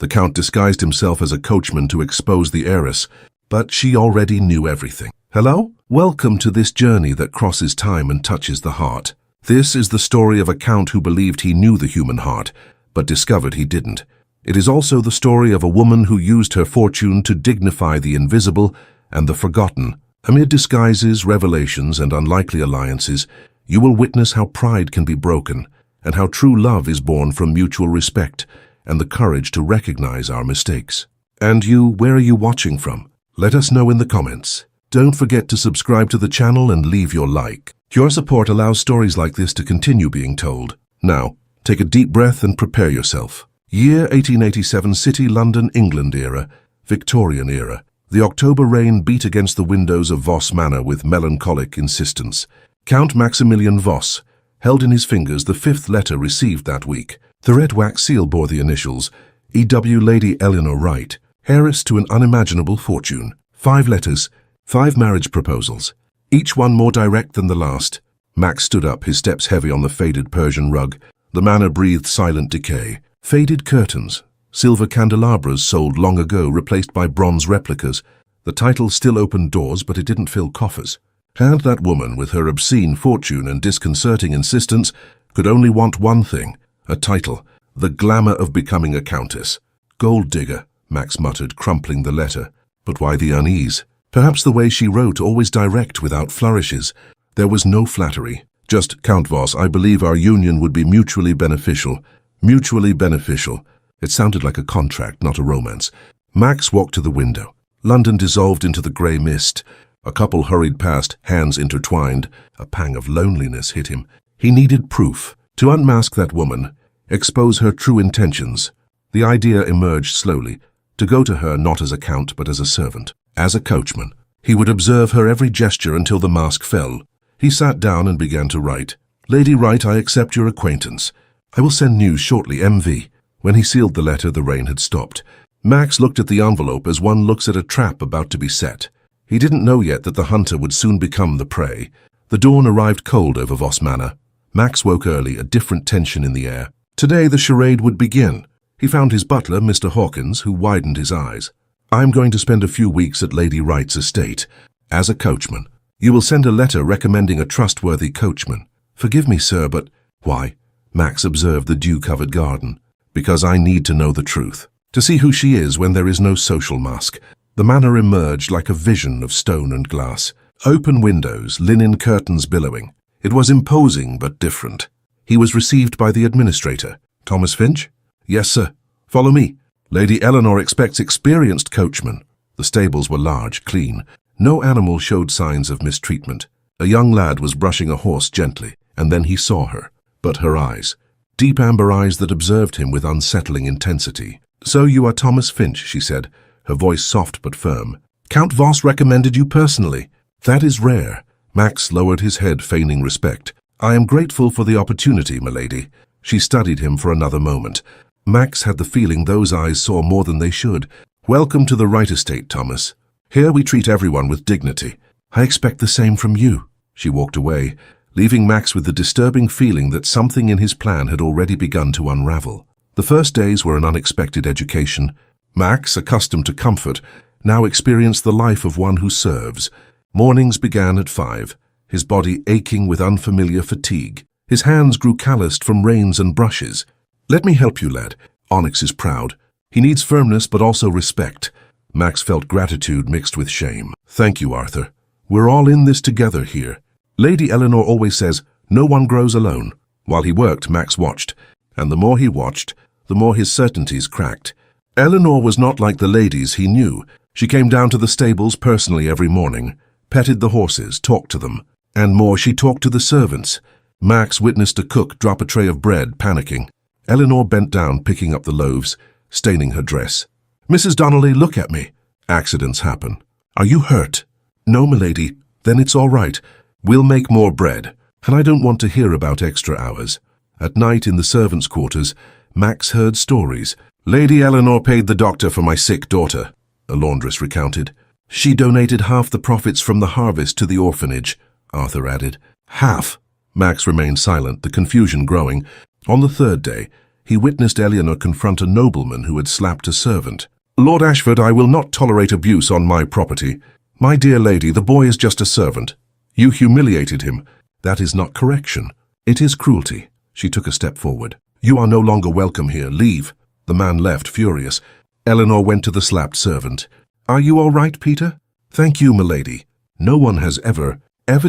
The Count disguised himself as a coachman to expose the heiress, but she already knew everything. Hello? Welcome to this journey that crosses time and touches the heart. This is the story of a count who believed he knew the human heart, but discovered he didn't. It is also the story of a woman who used her fortune to dignify the invisible and the forgotten. Amid disguises, revelations, and unlikely alliances, you will witness how pride can be broken, and how true love is born from mutual respect and the courage to recognize our mistakes. And you, where are you watching from? Let us know in the comments. Don't forget to subscribe to the channel and leave your like. Your support allows stories like this to continue being told. Now, take a deep breath and prepare yourself. Year 1887, City, London, England era, Victorian era. The October rain beat against the windows of Voss Manor with melancholic insistence. Count Maximilian Voss held in his fingers the 5th letter received that week. The red wax seal bore the initials, E.W. Lady Eleanor Wright, heiress to an unimaginable fortune. 5 letters, 5 marriage proposals, each one more direct than the last. Max stood up, his steps heavy on the faded Persian rug. The manor breathed silent decay. Faded curtains, silver candelabras sold long ago replaced by bronze replicas. The title still opened doors, but it didn't fill coffers. And that woman, with her obscene fortune and disconcerting insistence, could only want one thing, a title, the glamour of becoming a countess. Gold digger, Max muttered, crumpling the letter. But why the unease? Perhaps the way she wrote, always direct without flourishes. There was no flattery. Just, Count Voss, I believe our union would be mutually beneficial. Mutually beneficial. It sounded like a contract, not a romance. Max walked to the window. London dissolved into the grey mist. A couple hurried past, hands intertwined. A pang of loneliness hit him. He needed proof. To unmask that woman, expose her true intentions. The idea emerged slowly. To go to her not as a count but as a servant, as a coachman. He would observe her every gesture until the mask fell. He sat down and began to write. Lady Wright, I accept your acquaintance. I will send news shortly, M.V. When he sealed the letter, the rain had stopped. Max looked at the envelope as one looks at a trap about to be set. He didn't know yet that the hunter would soon become the prey. The dawn arrived cold over Voss Manor. Max woke early, a different tension in the air. Today the charade would begin. He found his butler, Mr. Hawkins, who widened his eyes. I'm going to spend a few weeks at Lady Wright's estate, as a coachman. You will send a letter recommending a trustworthy coachman. Forgive me, sir, but why? Max observed the dew-covered garden. Because I need to know the truth. To see who she is when there is no social mask. The manor emerged like a vision of stone and glass. Open windows, linen curtains billowing. It was imposing but different. He was received by the administrator. Thomas Finch? Yes, sir. Follow me. Lady Eleanor expects experienced coachmen. The stables were large, clean. No animal showed signs of mistreatment. A young lad was brushing a horse gently, and then he saw her. But her eyes. Deep amber eyes that observed him with unsettling intensity. So you are Thomas Finch, she said, her voice soft but firm. Count Voss recommended you personally. That is rare. Max lowered his head, feigning respect. I am grateful for the opportunity, milady. She studied him for another moment. Max had the feeling those eyes saw more than they should. Welcome to the Wright estate, Thomas. Here we treat everyone with dignity. I expect the same from you. She walked away, leaving Max with the disturbing feeling that something in his plan had already begun to unravel. The first days were an unexpected education. Max, accustomed to comfort, now experienced the life of one who serves. Mornings began at 5, his body aching with unfamiliar fatigue. His hands grew calloused from reins and brushes. Let me help you, lad. Onyx is proud. He needs firmness but also respect. Max felt gratitude mixed with shame. Thank you, Arthur. We're all in this together here. Lady Eleanor always says, no one grows alone. While he worked, Max watched. And the more he watched, the more his certainties cracked. Eleanor was not like the ladies he knew. She came down to the stables personally every morning, petted the horses, talked to them. And more, she talked to the servants. Max witnessed a cook drop a tray of bread, panicking. Eleanor bent down, picking up the loaves, staining her dress. Mrs. Donnelly, look at me. Accidents happen. Are you hurt? No, milady. Then it's all right. We'll make more bread, and I don't want to hear about extra hours. At night in the servants' quarters, Max heard stories. Lady Eleanor paid the doctor for my sick daughter, a laundress recounted. She donated half the profits from the harvest to the orphanage, Arthur added. Half. Max remained silent, the confusion growing. On the third day, he witnessed Eleanor confront a nobleman who had slapped a servant. "Lord Ashford, I will not tolerate abuse on my property. My dear lady, the boy is just a servant. You humiliated him. That is not correction. It is cruelty." She took a step forward. "You are no longer welcome here. Leave." The man left, furious. Eleanor went to the slapped servant. "Are you all right, Peter?" "Thank you, milady. No one has ever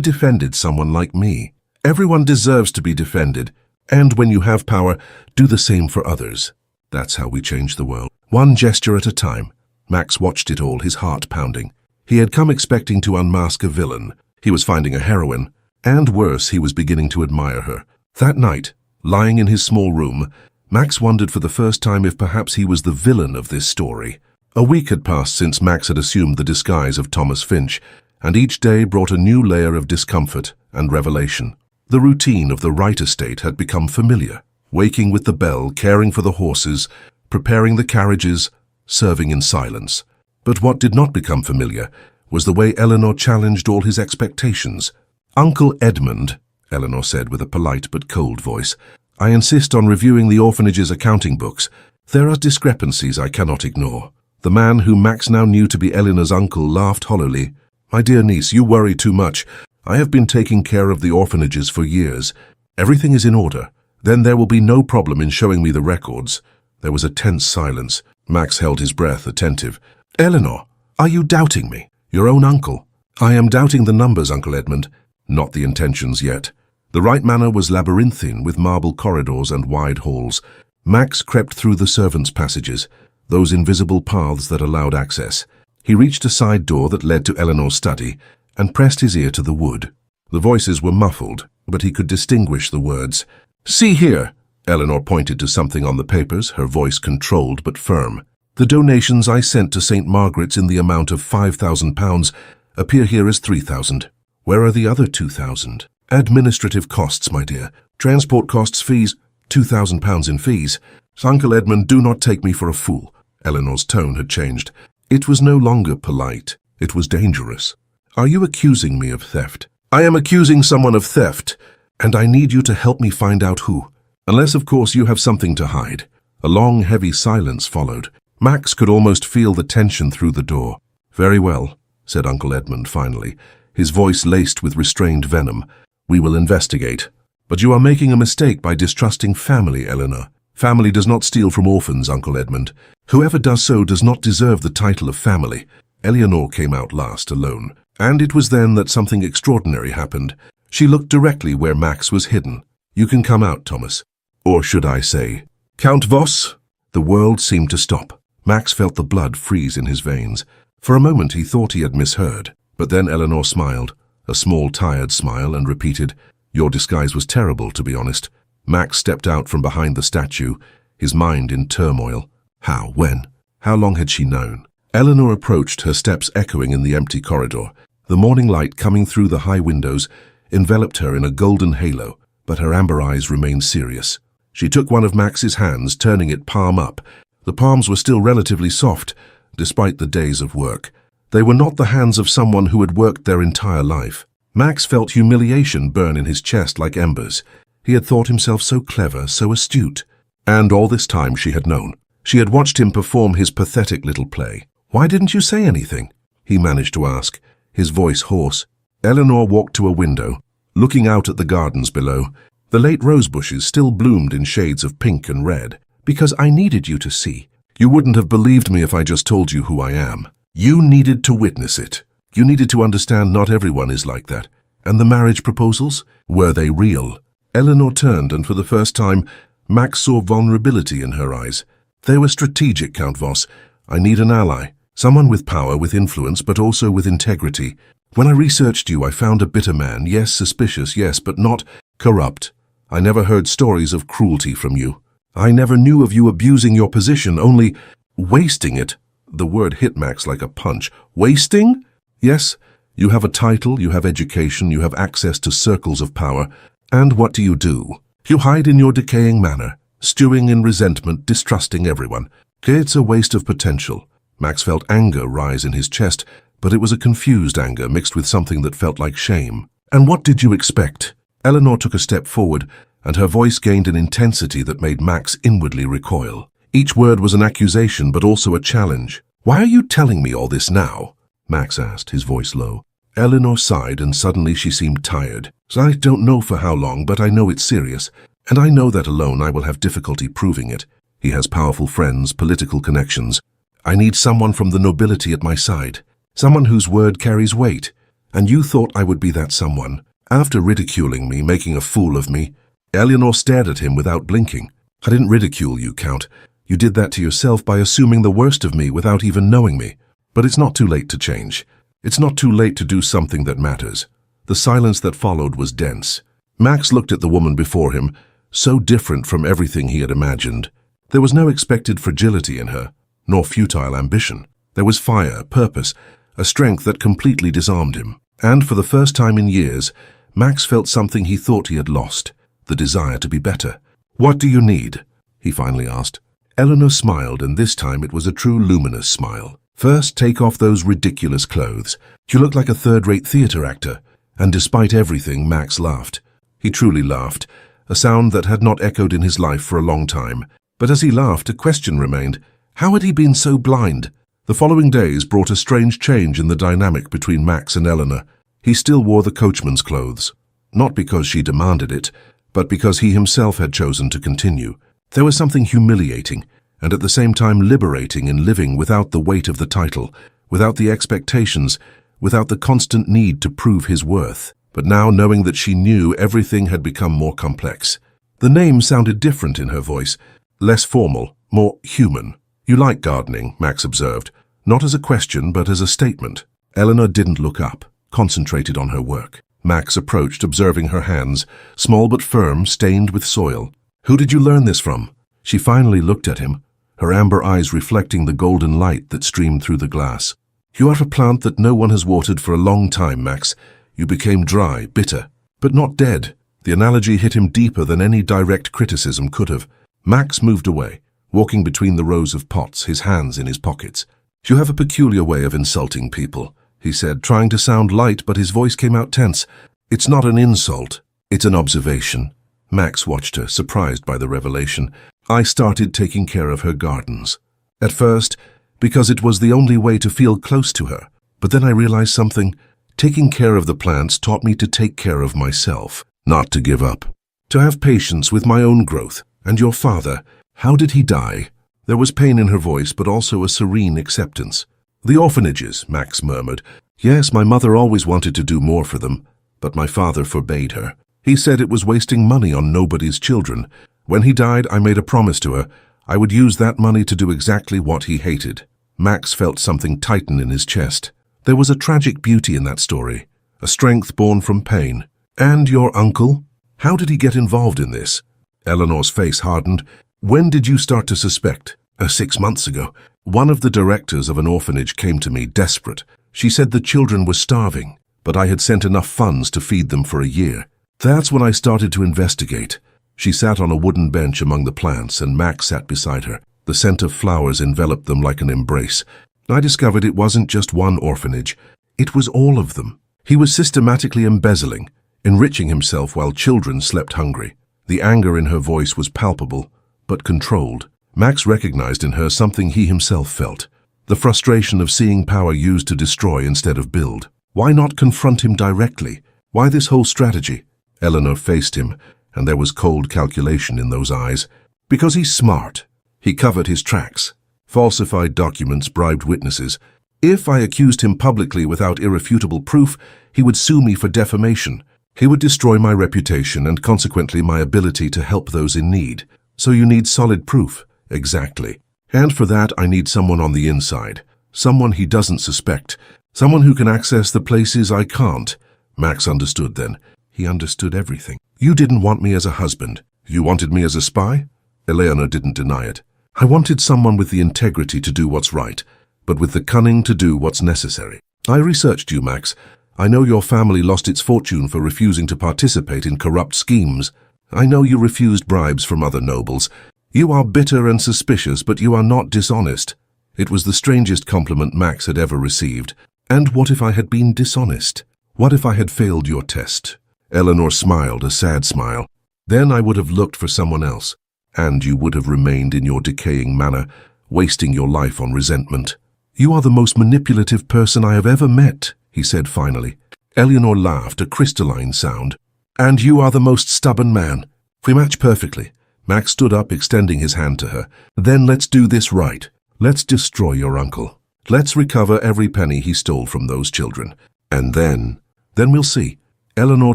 defended someone like me. Everyone deserves to be defended. And when you have power, do the same for others. That's how we change the world. One gesture at a time." Max watched it all, his heart pounding. He had come expecting to unmask a villain. He was finding a heroine. And worse, he was beginning to admire her. That night, lying in his small room, Max wondered for the first time if perhaps he was the villain of this story. A week had passed since Max had assumed the disguise of Thomas Finch, and each day brought a new layer of discomfort and revelation. The routine of the Wright estate had become familiar, waking with the bell, caring for the horses, preparing the carriages, serving in silence. But what did not become familiar was the way Eleanor challenged all his expectations. "Uncle Edmund," Eleanor said with a polite but cold voice, "I insist on reviewing the orphanage's accounting books. There are discrepancies I cannot ignore." The man whom Max now knew to be Eleanor's uncle laughed hollowly. "My dear niece, you worry too much. I have been taking care of the orphanages for years. Everything is in order. Then there will be no problem in showing me the records." There was a tense silence. Max held his breath, attentive. "Eleanor, are you doubting me? Your own uncle?" "I am doubting the numbers, Uncle Edmund, not the intentions yet." The Wright manor was labyrinthine with marble corridors and wide halls. Max crept through the servants' passages, those invisible paths that allowed access. He reached a side door that led to Eleanor's study and pressed his ear to the wood. The voices were muffled, but he could distinguish the words. "See here." Eleanor pointed to something on the papers, her voice controlled but firm. "The donations I sent to St. Margaret's in the amount of £5,000 appear here as 3,000. Where are the other 2,000? Administrative costs, my dear. Transport costs, fees, £2,000 in fees. Uncle Edmund, do not take me for a fool." Eleanor's tone had changed. It was no longer polite. It was dangerous. "Are you accusing me of theft?" "I am accusing someone of theft, and I need you to help me find out who. Unless, of course, you have something to hide." A long, heavy silence followed. Max could almost feel the tension through the door. "Very well," said Uncle Edmund finally, his voice laced with restrained venom. "We will investigate. But you are making a mistake by distrusting family, Eleanor. Family does not steal from orphans, Uncle Edmund. Whoever does so does not deserve the title of family." Eleanor came out last, alone. And it was then that something extraordinary happened. She looked directly where Max was hidden. "You can come out, Thomas. Or should I say, Count Voss?" The world seemed to stop. Max felt the blood freeze in his veins. For a moment he thought he had misheard. But then Eleanor smiled, a small, tired smile, and repeated, "Your disguise was terrible, to be honest." Max stepped out from behind the statue, his mind in turmoil. How? When? How long had she known? Eleanor approached, her steps echoing in the empty corridor. The morning light coming through the high windows enveloped her in a golden halo, but her amber eyes remained serious. She took one of Max's hands, turning it palm up. The palms were still relatively soft, despite the days of work. They were not the hands of someone who had worked their entire life. Max felt humiliation burn in his chest like embers. He had thought himself so clever, so astute. And all this time she had known. She had watched him perform his pathetic little play. "Why didn't you say anything?" he managed to ask, his voice hoarse. Eleanor walked to a window, looking out at the gardens below. The late rose bushes still bloomed in shades of pink and red. "Because I needed you to see. You wouldn't have believed me if I just told you who I am. You needed to witness it. You needed to understand not everyone is like that. And the marriage proposals? Were they real?" Eleanor turned, and for the first time, Max saw vulnerability in her eyes. "They were strategic, Count Voss. I need an ally. Someone with power, with influence, but also with integrity. When I researched you, I found a bitter man. Yes, suspicious, yes, but not corrupt. I never heard stories of cruelty from you. I never knew of you abusing your position, only wasting it." The word hit Max like a punch. "Wasting?" "Yes, you have a title, you have education, you have access to circles of power. And what do? You hide in your decaying manner, stewing in resentment, distrusting everyone. It's a waste of potential." Max felt anger rise in his chest, but it was a confused anger mixed with something that felt like shame. "And what did you expect?" Eleanor took a step forward, and her voice gained an intensity that made Max inwardly recoil. Each word was an accusation, but also a challenge. "Why are you telling me all this now?" Max asked, his voice low. Eleanor sighed, and suddenly she seemed tired. "I don't know for how long, but I know it's serious, and I know that alone I will have difficulty proving it. He has powerful friends, political connections. I need someone from the nobility at my side, someone whose word carries weight, and you thought I would be that someone. After ridiculing me, making a fool of me." Eleanor stared at him without blinking. "I didn't ridicule you, Count. You did that to yourself by assuming the worst of me without even knowing me. But it's not too late to change. It's not too late to do something that matters." The silence that followed was dense. Max looked at the woman before him, so different from everything he had imagined. There was no expected fragility in her, nor futile ambition. There was fire, purpose, a strength that completely disarmed him. And for the first time in years, Max felt something he thought he had lost, the desire to be better. "What do you need?" he finally asked. Eleanor smiled, and this time it was a true luminous smile. "First, take off those ridiculous clothes. You look like a third-rate theater actor." And despite everything, Max laughed. He truly laughed, a sound that had not echoed in his life for a long time. But as he laughed, a question remained. How had he been so blind? The following days brought a strange change in the dynamic between Max and Eleanor. He still wore the coachman's clothes, not because she demanded it, but because he himself had chosen to continue. There was something humiliating, and at the same time liberating in living without the weight of the title, without the expectations, without the constant need to prove his worth. But now, knowing that she knew, everything had become more complex. The name sounded different in her voice, less formal, more human. "You like gardening," Max observed, not as a question but as a statement. Eleanor didn't look up, concentrated on her work. Max approached, observing her hands, small but firm, stained with soil. "Who did you learn this from?" She finally looked at him, her amber eyes reflecting the golden light that streamed through the glass. "You are a plant that no one has watered for a long time, Max. You became dry, bitter, but not dead." The analogy hit him deeper than any direct criticism could have. Max moved away, walking between the rows of pots, his hands in his pockets. "You have a peculiar way of insulting people," he said, trying to sound light, but his voice came out tense. "It's not an insult, it's an observation." Max watched her, surprised by the revelation. "I started taking care of her gardens. At first, because it was the only way to feel close to her. But then I realized something. Taking care of the plants taught me to take care of myself, not to give up, to have patience with my own growth. And your father, how did he die?" There was pain in her voice, but also a serene acceptance. "The orphanages," Max murmured. "Yes, my mother always wanted to do more for them, but my father forbade her. He said it was wasting money on nobody's children. When he died, I made a promise to her. I would use that money to do exactly what he hated." Max felt something tighten in his chest. There was a tragic beauty in that story, a strength born from pain. "And your uncle? How did he get involved in this?" Eleanor's face hardened. "When did you start to suspect?" 6 months ago. One of the directors of an orphanage came to me, desperate. She said the children were starving, but I had sent enough funds to feed them for a year. That's when I started to investigate." She sat on a wooden bench among the plants, and Max sat beside her. The scent of flowers enveloped them like an embrace. "I discovered it wasn't just one orphanage. It was all of them. He was systematically embezzling, enriching himself while children slept hungry." The anger in her voice was palpable, but controlled. Max recognized in her something he himself felt, the frustration of seeing power used to destroy instead of build. Why not confront him directly? Why this whole strategy? Eleanor faced him, and there was cold calculation in those eyes. "Because he's smart. He covered his tracks, falsified documents, bribed witnesses. If I accused him publicly without irrefutable proof, he would sue me for defamation. He would destroy my reputation and consequently my ability to help those in need. So you need solid proof." "Exactly. And for that I need someone on the inside, someone he doesn't suspect, someone who can access the places I can't." Max understood then. He understood everything. "You didn't want me as a husband. You wanted me as a spy?" Eleanor didn't deny it. "I wanted someone with the integrity to do what's right, but with the cunning to do what's necessary. I researched you, Max. I know your family lost its fortune for refusing to participate in corrupt schemes. I know you refused bribes from other nobles. You are bitter and suspicious, but you are not dishonest." It was the strangest compliment Max had ever received. "And what if I had been dishonest? What if I had failed your test?" Eleanor smiled, a sad smile. Then I would have looked for someone else, and you would have remained in your decaying manner, wasting your life on resentment. You are the most manipulative person I have ever met, he said finally. Eleanor laughed, a crystalline sound. And you are the most stubborn man. We match perfectly. Max stood up, extending his hand to her. Then let's do this right. Let's destroy your uncle. Let's recover every penny he stole from those children. And then we'll see. Eleanor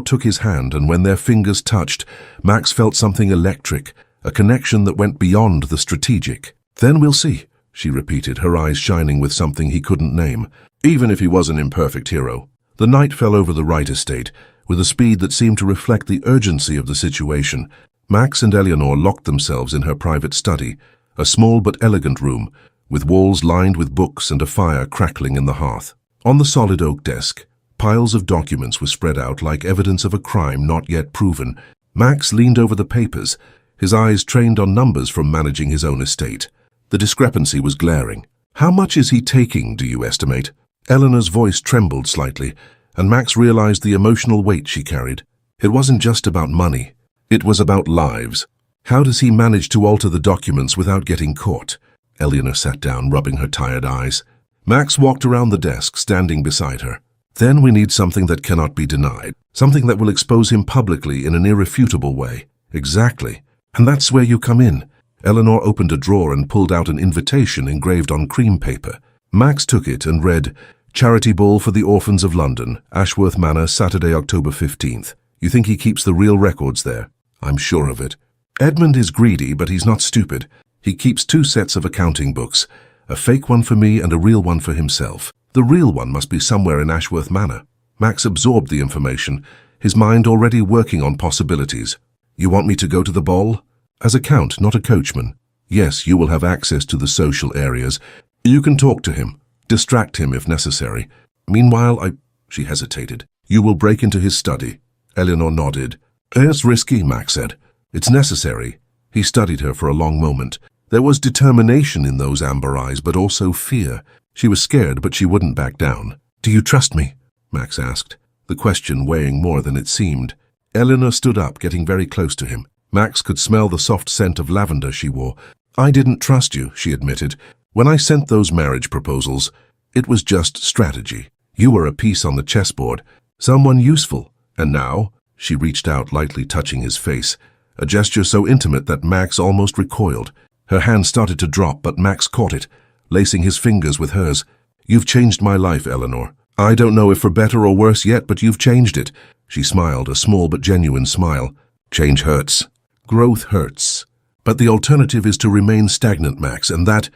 took his hand, and when their fingers touched, Max felt something electric, a connection that went beyond the strategic. Then we'll see, she repeated, her eyes shining with something he couldn't name. Even if he was an imperfect hero. The night fell over the Wright estate, with a speed that seemed to reflect the urgency of the situation. Max and Eleanor locked themselves in her private study, a small but elegant room, with walls lined with books and a fire crackling in the hearth. On the solid oak desk, piles of documents were spread out like evidence of a crime not yet proven. Max leaned over the papers, his eyes trained on numbers from managing his own estate. The discrepancy was glaring. How much is he taking, do you estimate? Eleanor's voice trembled slightly, and Max realized the emotional weight she carried. It wasn't just about money. It was about lives. How does he manage to alter the documents without getting caught? Eleanor sat down, rubbing her tired eyes. Max walked around the desk, standing beside her. Then we need something that cannot be denied. Something that will expose him publicly in an irrefutable way. Exactly. And that's where you come in. Eleanor opened a drawer and pulled out an invitation engraved on cream paper. Max took it and read, Charity Ball for the Orphans of London, Ashworth Manor, Saturday, October 15th. You think he keeps the real records there? I'm sure of it. Edmund is greedy, but he's not stupid. He keeps 2 sets of accounting books, a fake one for me and a real one for himself. The real one must be somewhere in Ashworth Manor. Max absorbed the information, his mind already working on possibilities. You want me to go to the ball? As a count, not a coachman. Yes, you will have access to the social areas. You can talk to him, distract him if necessary. Meanwhile, she hesitated. You will break into his study. Eleanor nodded. It's risky, Max said. It's necessary. He studied her for a long moment. There was determination in those amber eyes, but also fear. She was scared, but she wouldn't back down. Do you trust me? Max asked, the question weighing more than it seemed. Eleanor stood up, getting very close to him. Max could smell the soft scent of lavender she wore. I didn't trust you, she admitted. When I sent those marriage proposals, it was just strategy. You were a piece on the chessboard, someone useful. And now, she reached out, lightly touching his face, a gesture so intimate that Max almost recoiled. Her hand started to drop, but Max caught it, lacing his fingers with hers. You've changed my life, Eleanor. I don't know if for better or worse yet, but you've changed it. She smiled, a small but genuine smile. Change hurts. Growth hurts. But the alternative is to remain stagnant, Max, and that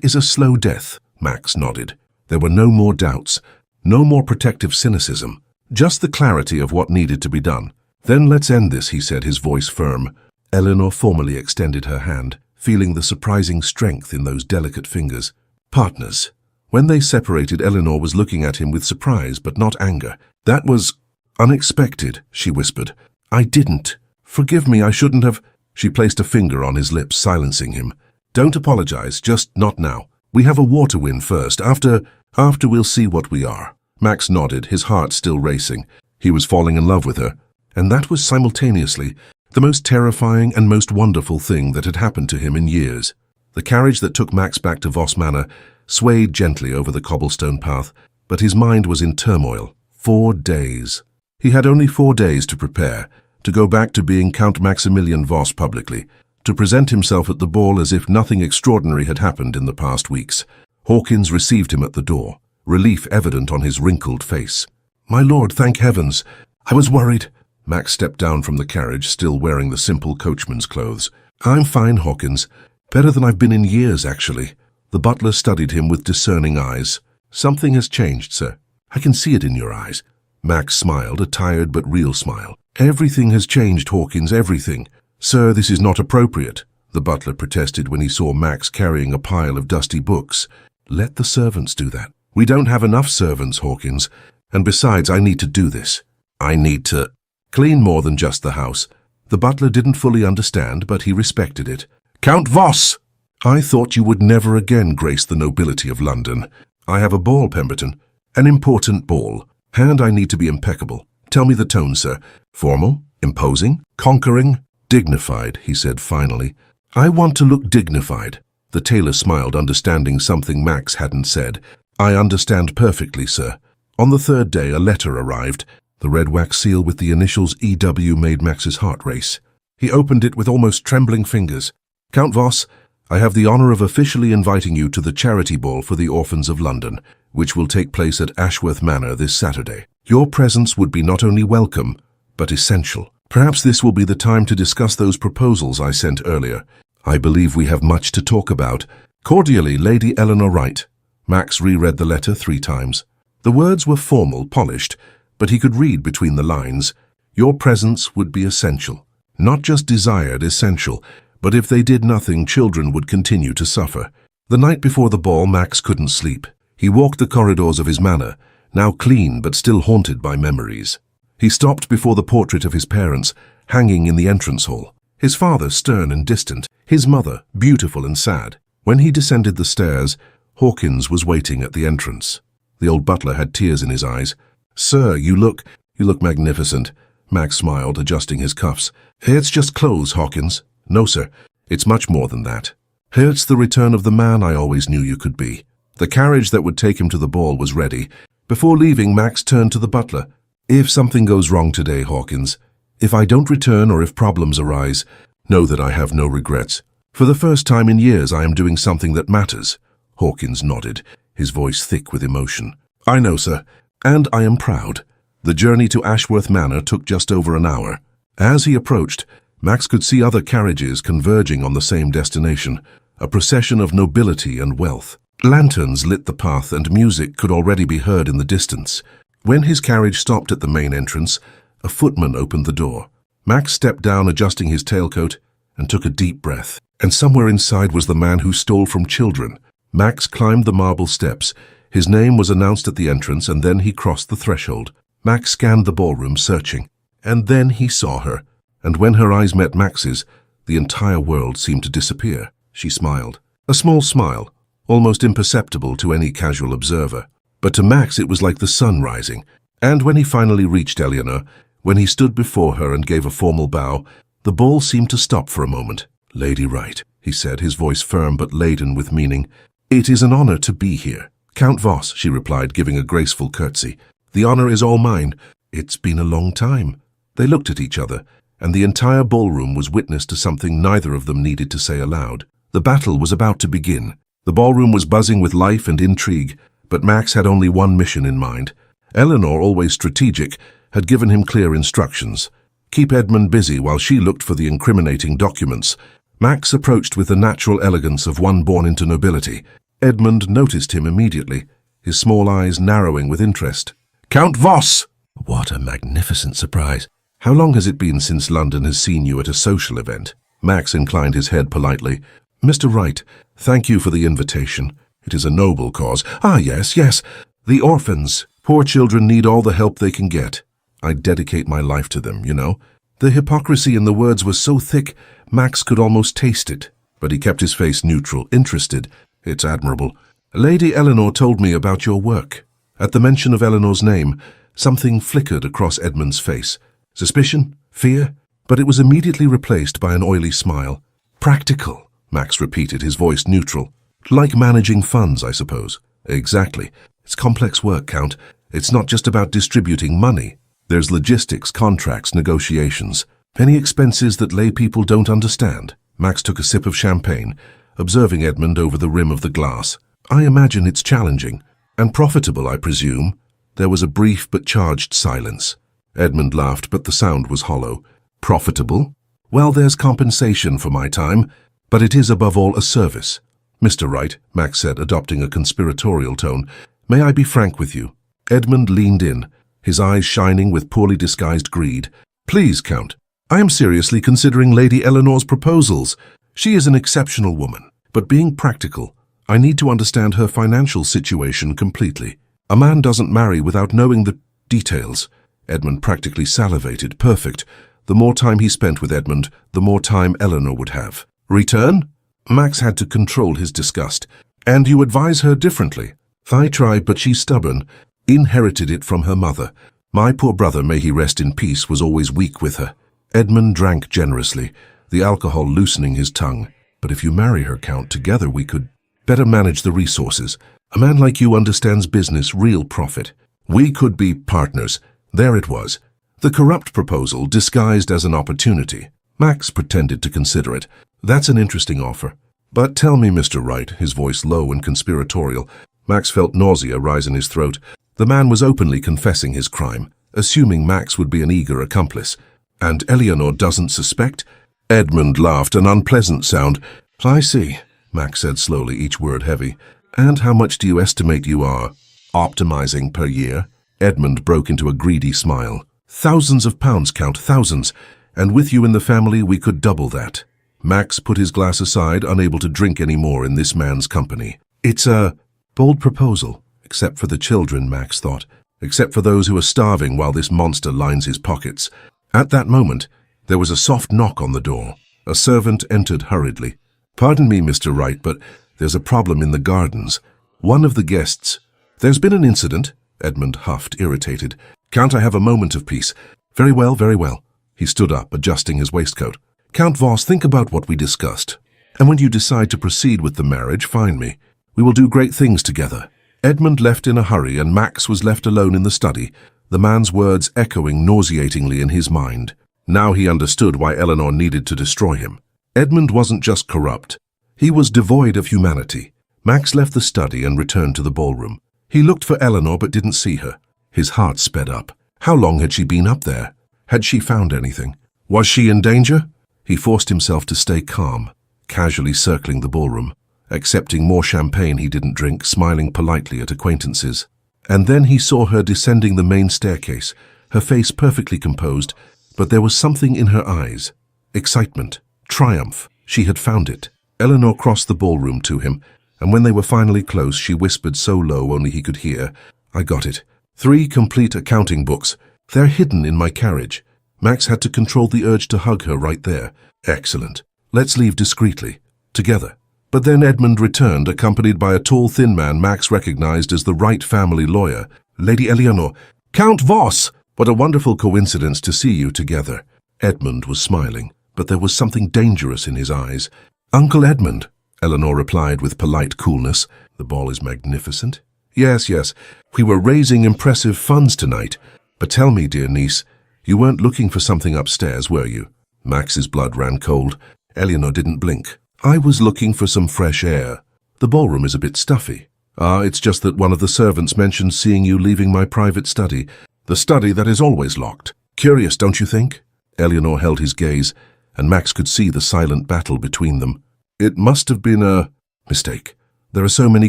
is a slow death, Max nodded. There were no more doubts, no more protective cynicism, just the clarity of what needed to be done. Then let's end this, he said, his voice firm. Eleanor formally extended her hand, feeling the surprising strength in those delicate fingers. Partners. When they separated, Eleanor was looking at him with surprise, but not anger. That was unexpected, she whispered. I didn't. Forgive me, I shouldn't have. She placed a finger on his lips, silencing him. Don't apologize, just not now. We have a war to win first. After we'll see what we are. Max nodded, his heart still racing. He was falling in love with her, and that was simultaneously the most terrifying and most wonderful thing that had happened to him in years. The carriage that took Max back to Voss Manor swayed gently over the cobblestone path, but his mind was in turmoil. 4 days. He had only 4 days to prepare, to go back to being Count Maximilian Voss publicly, to present himself at the ball as if nothing extraordinary had happened in the past weeks. Hawkins received him at the door, relief evident on his wrinkled face. My lord, thank heavens. I was worried. Max stepped down from the carriage, still wearing the simple coachman's clothes. I'm fine, Hawkins. Better than I've been in years, actually. The butler studied him with discerning eyes. Something has changed, sir. I can see it in your eyes. Max smiled, a tired but real smile. Everything has changed, Hawkins, everything. Sir, this is not appropriate, the butler protested when he saw Max carrying a pile of dusty books. Let the servants do that. We don't have enough servants, Hawkins. And besides, I need to do this. I need to clean more than just the house. The butler didn't fully understand, but he respected it. Count Voss! I thought you would never again grace the nobility of London. I have a ball, Pemberton. An important ball. And I need to be impeccable. Tell me the tone, sir. Formal? Imposing? Conquering? Dignified, he said finally. I want to look dignified. The tailor smiled, understanding something Max hadn't said. I understand perfectly, sir. On the third day, a letter arrived. The red wax seal with the initials EW made Max's heart race. He opened it with almost trembling fingers. Count Voss, I have the honor of officially inviting you to the charity ball for the orphans of London, which will take place at Ashworth Manor this Saturday. Your presence would be not only welcome, but essential. Perhaps this will be the time to discuss those proposals I sent earlier. I believe we have much to talk about. Cordially, Lady Eleanor Wright. Max reread the letter 3 times. The words were formal, polished, but he could read between the lines. Your presence would be essential. Not just desired, essential, but if they did nothing, children would continue to suffer. The night before the ball, Max couldn't sleep. He walked the corridors of his manor, now clean but still haunted by memories. He stopped before the portrait of his parents, hanging in the entrance hall. His father, stern and distant, his mother, beautiful and sad. When he descended the stairs, Hawkins was waiting at the entrance. The old butler had tears in his eyes. Sir, you look magnificent. Max smiled, adjusting his cuffs. It's just clothes, Hawkins. No, sir, it's much more than that. It's the return of the man I always knew you could be. The carriage that would take him to the ball was ready. Before leaving, Max turned to the butler. If something goes wrong today, Hawkins, if I don't return or if problems arise, know that I have no regrets. For the first time in years, I am doing something that matters. Hawkins nodded, his voice thick with emotion. I know, sir, and I am proud. The journey to Ashworth Manor took just over an hour. As he approached, Max could see other carriages converging on the same destination, a procession of nobility and wealth. Lanterns lit the path and music could already be heard in the distance. When his carriage stopped at the main entrance, a footman opened the door. Max stepped down, adjusting his tailcoat, and took a deep breath. And somewhere inside was the man who stole from children. Max climbed the marble steps. His name was announced at the entrance, and then he crossed the threshold. Max scanned the ballroom, searching. And then he saw her. And when her eyes met Max's, the entire world seemed to disappear. She smiled. A small smile, almost imperceptible to any casual observer. But to Max it was like the sun rising. And when he finally reached Eleanor, when he stood before her and gave a formal bow, the ball seemed to stop for a moment. Lady Wright, he said, his voice firm but laden with meaning. It is an honor to be here. Count Voss, she replied, giving a graceful curtsy. The honor is all mine. It's been a long time. They looked at each other, and the entire ballroom was witness to something neither of them needed to say aloud. The battle was about to begin. The ballroom was buzzing with life and intrigue, but Max had only one mission in mind. Eleanor, always strategic, had given him clear instructions. Keep Edmund busy while she looked for the incriminating documents. Max approached with the natural elegance of one born into nobility. Edmund noticed him immediately, his small eyes narrowing with interest. Count Voss! What a magnificent surprise. How long has it been since London has seen you at a social event? Max inclined his head politely. Mr. Wright, thank you for the invitation. It is a noble cause. Ah, yes. The orphans. Poor children need all the help they can get. I dedicate my life to them, you know. The hypocrisy in the words was so thick, Max could almost taste it. But he kept his face neutral, interested. It's admirable. Lady Eleanor told me about your work. At the mention of Eleanor's name, something flickered across Edmund's face. Suspicion? Fear? But it was immediately replaced by an oily smile. Practical, Max repeated, his voice neutral. Like managing funds, I suppose. Exactly. It's complex work, Count. It's not just about distributing money. There's logistics, contracts, negotiations. Many expenses that lay people don't understand. Max took a sip of champagne, observing Edmund over the rim of the glass. I imagine it's challenging. And profitable, I presume. There was a brief but charged silence. Edmund laughed, but the sound was hollow. Profitable? Well, there's compensation for my time, but it is above all a service. Mr. Wright, Max said, adopting a conspiratorial tone, may I be frank with you? Edmund leaned in, his eyes shining with poorly disguised greed. Please, Count. I am seriously considering Lady Eleanor's proposals. She is an exceptional woman, but being practical, I need to understand her financial situation completely. A man doesn't marry without knowing the details. Edmund practically salivated. Perfect. The more time he spent with Edmund, the more time Eleanor would have. Return? Max had to control his disgust. And you advise her differently. I tried, but she's stubborn. Inherited it from her mother. My poor brother, may he rest in peace, was always weak with her. Edmund drank generously, the alcohol loosening his tongue. But if you marry her, Count, together we could better manage the resources. A man like you understands business, real profit. We could be partners. There it was. The corrupt proposal disguised as an opportunity. Max pretended to consider it. That's an interesting offer. But tell me, Mr. Wright, his voice low and conspiratorial. Max felt nausea rise in his throat. The man was openly confessing his crime, assuming Max would be an eager accomplice. And Eleanor doesn't suspect? Edmund laughed, an unpleasant sound. I see, Max said slowly, each word heavy. And how much do you estimate you are optimizing per year? Edmund broke into a greedy smile. Thousands of pounds, Count, thousands. And with you in the family, we could double that. Max put his glass aside, unable to drink any more in this man's company. It's a bold proposal, except for the children, Max thought, except for those who are starving while this monster lines his pockets. At that moment, there was a soft knock on the door. A servant entered hurriedly. Pardon me, Mr. Wright, but there's a problem in the gardens. One of the guests... There's been an incident, Edmund huffed, irritated. Can't I have a moment of peace? Very well, very well. He stood up, adjusting his waistcoat. Count Voss, think about what we discussed. And when you decide to proceed with the marriage, find me. We will do great things together. Edmund left in a hurry, and Max was left alone in the study, the man's words echoing nauseatingly in his mind. Now he understood why Eleanor needed to destroy him. Edmund wasn't just corrupt. He was devoid of humanity. Max left the study and returned to the ballroom. He looked for Eleanor but didn't see her. His heart sped up. How long had she been up there? Had she found anything? Was she in danger? He forced himself to stay calm, casually circling the ballroom, accepting more champagne he didn't drink, smiling politely at acquaintances. And then he saw her descending the main staircase, her face perfectly composed, but there was something in her eyes. Excitement, triumph. She had found it. Eleanor crossed the ballroom to him, and when they were finally close, she whispered so low only he could hear, I got it. 3 complete accounting books. They're hidden in my carriage. Max had to control the urge to hug her right there. Excellent. Let's leave discreetly. Together. But then Edmund returned, accompanied by a tall, thin man Max recognized as the Wright family lawyer, Lady Eleanor. Count Voss! What a wonderful coincidence to see you together. Edmund was smiling, but there was something dangerous in his eyes. Uncle Edmund, Eleanor replied with polite coolness. The ball is magnificent. Yes, yes. We were raising impressive funds tonight. But tell me, dear niece, you weren't looking for something upstairs, were you? Max's blood ran cold. Eleanor didn't blink. I was looking for some fresh air. The ballroom is a bit stuffy. It's just that one of the servants mentioned seeing you leaving my private study. The study that is always locked. Curious, don't you think? Eleanor held his gaze, and Max could see the silent battle between them. It must have been a mistake. There are so many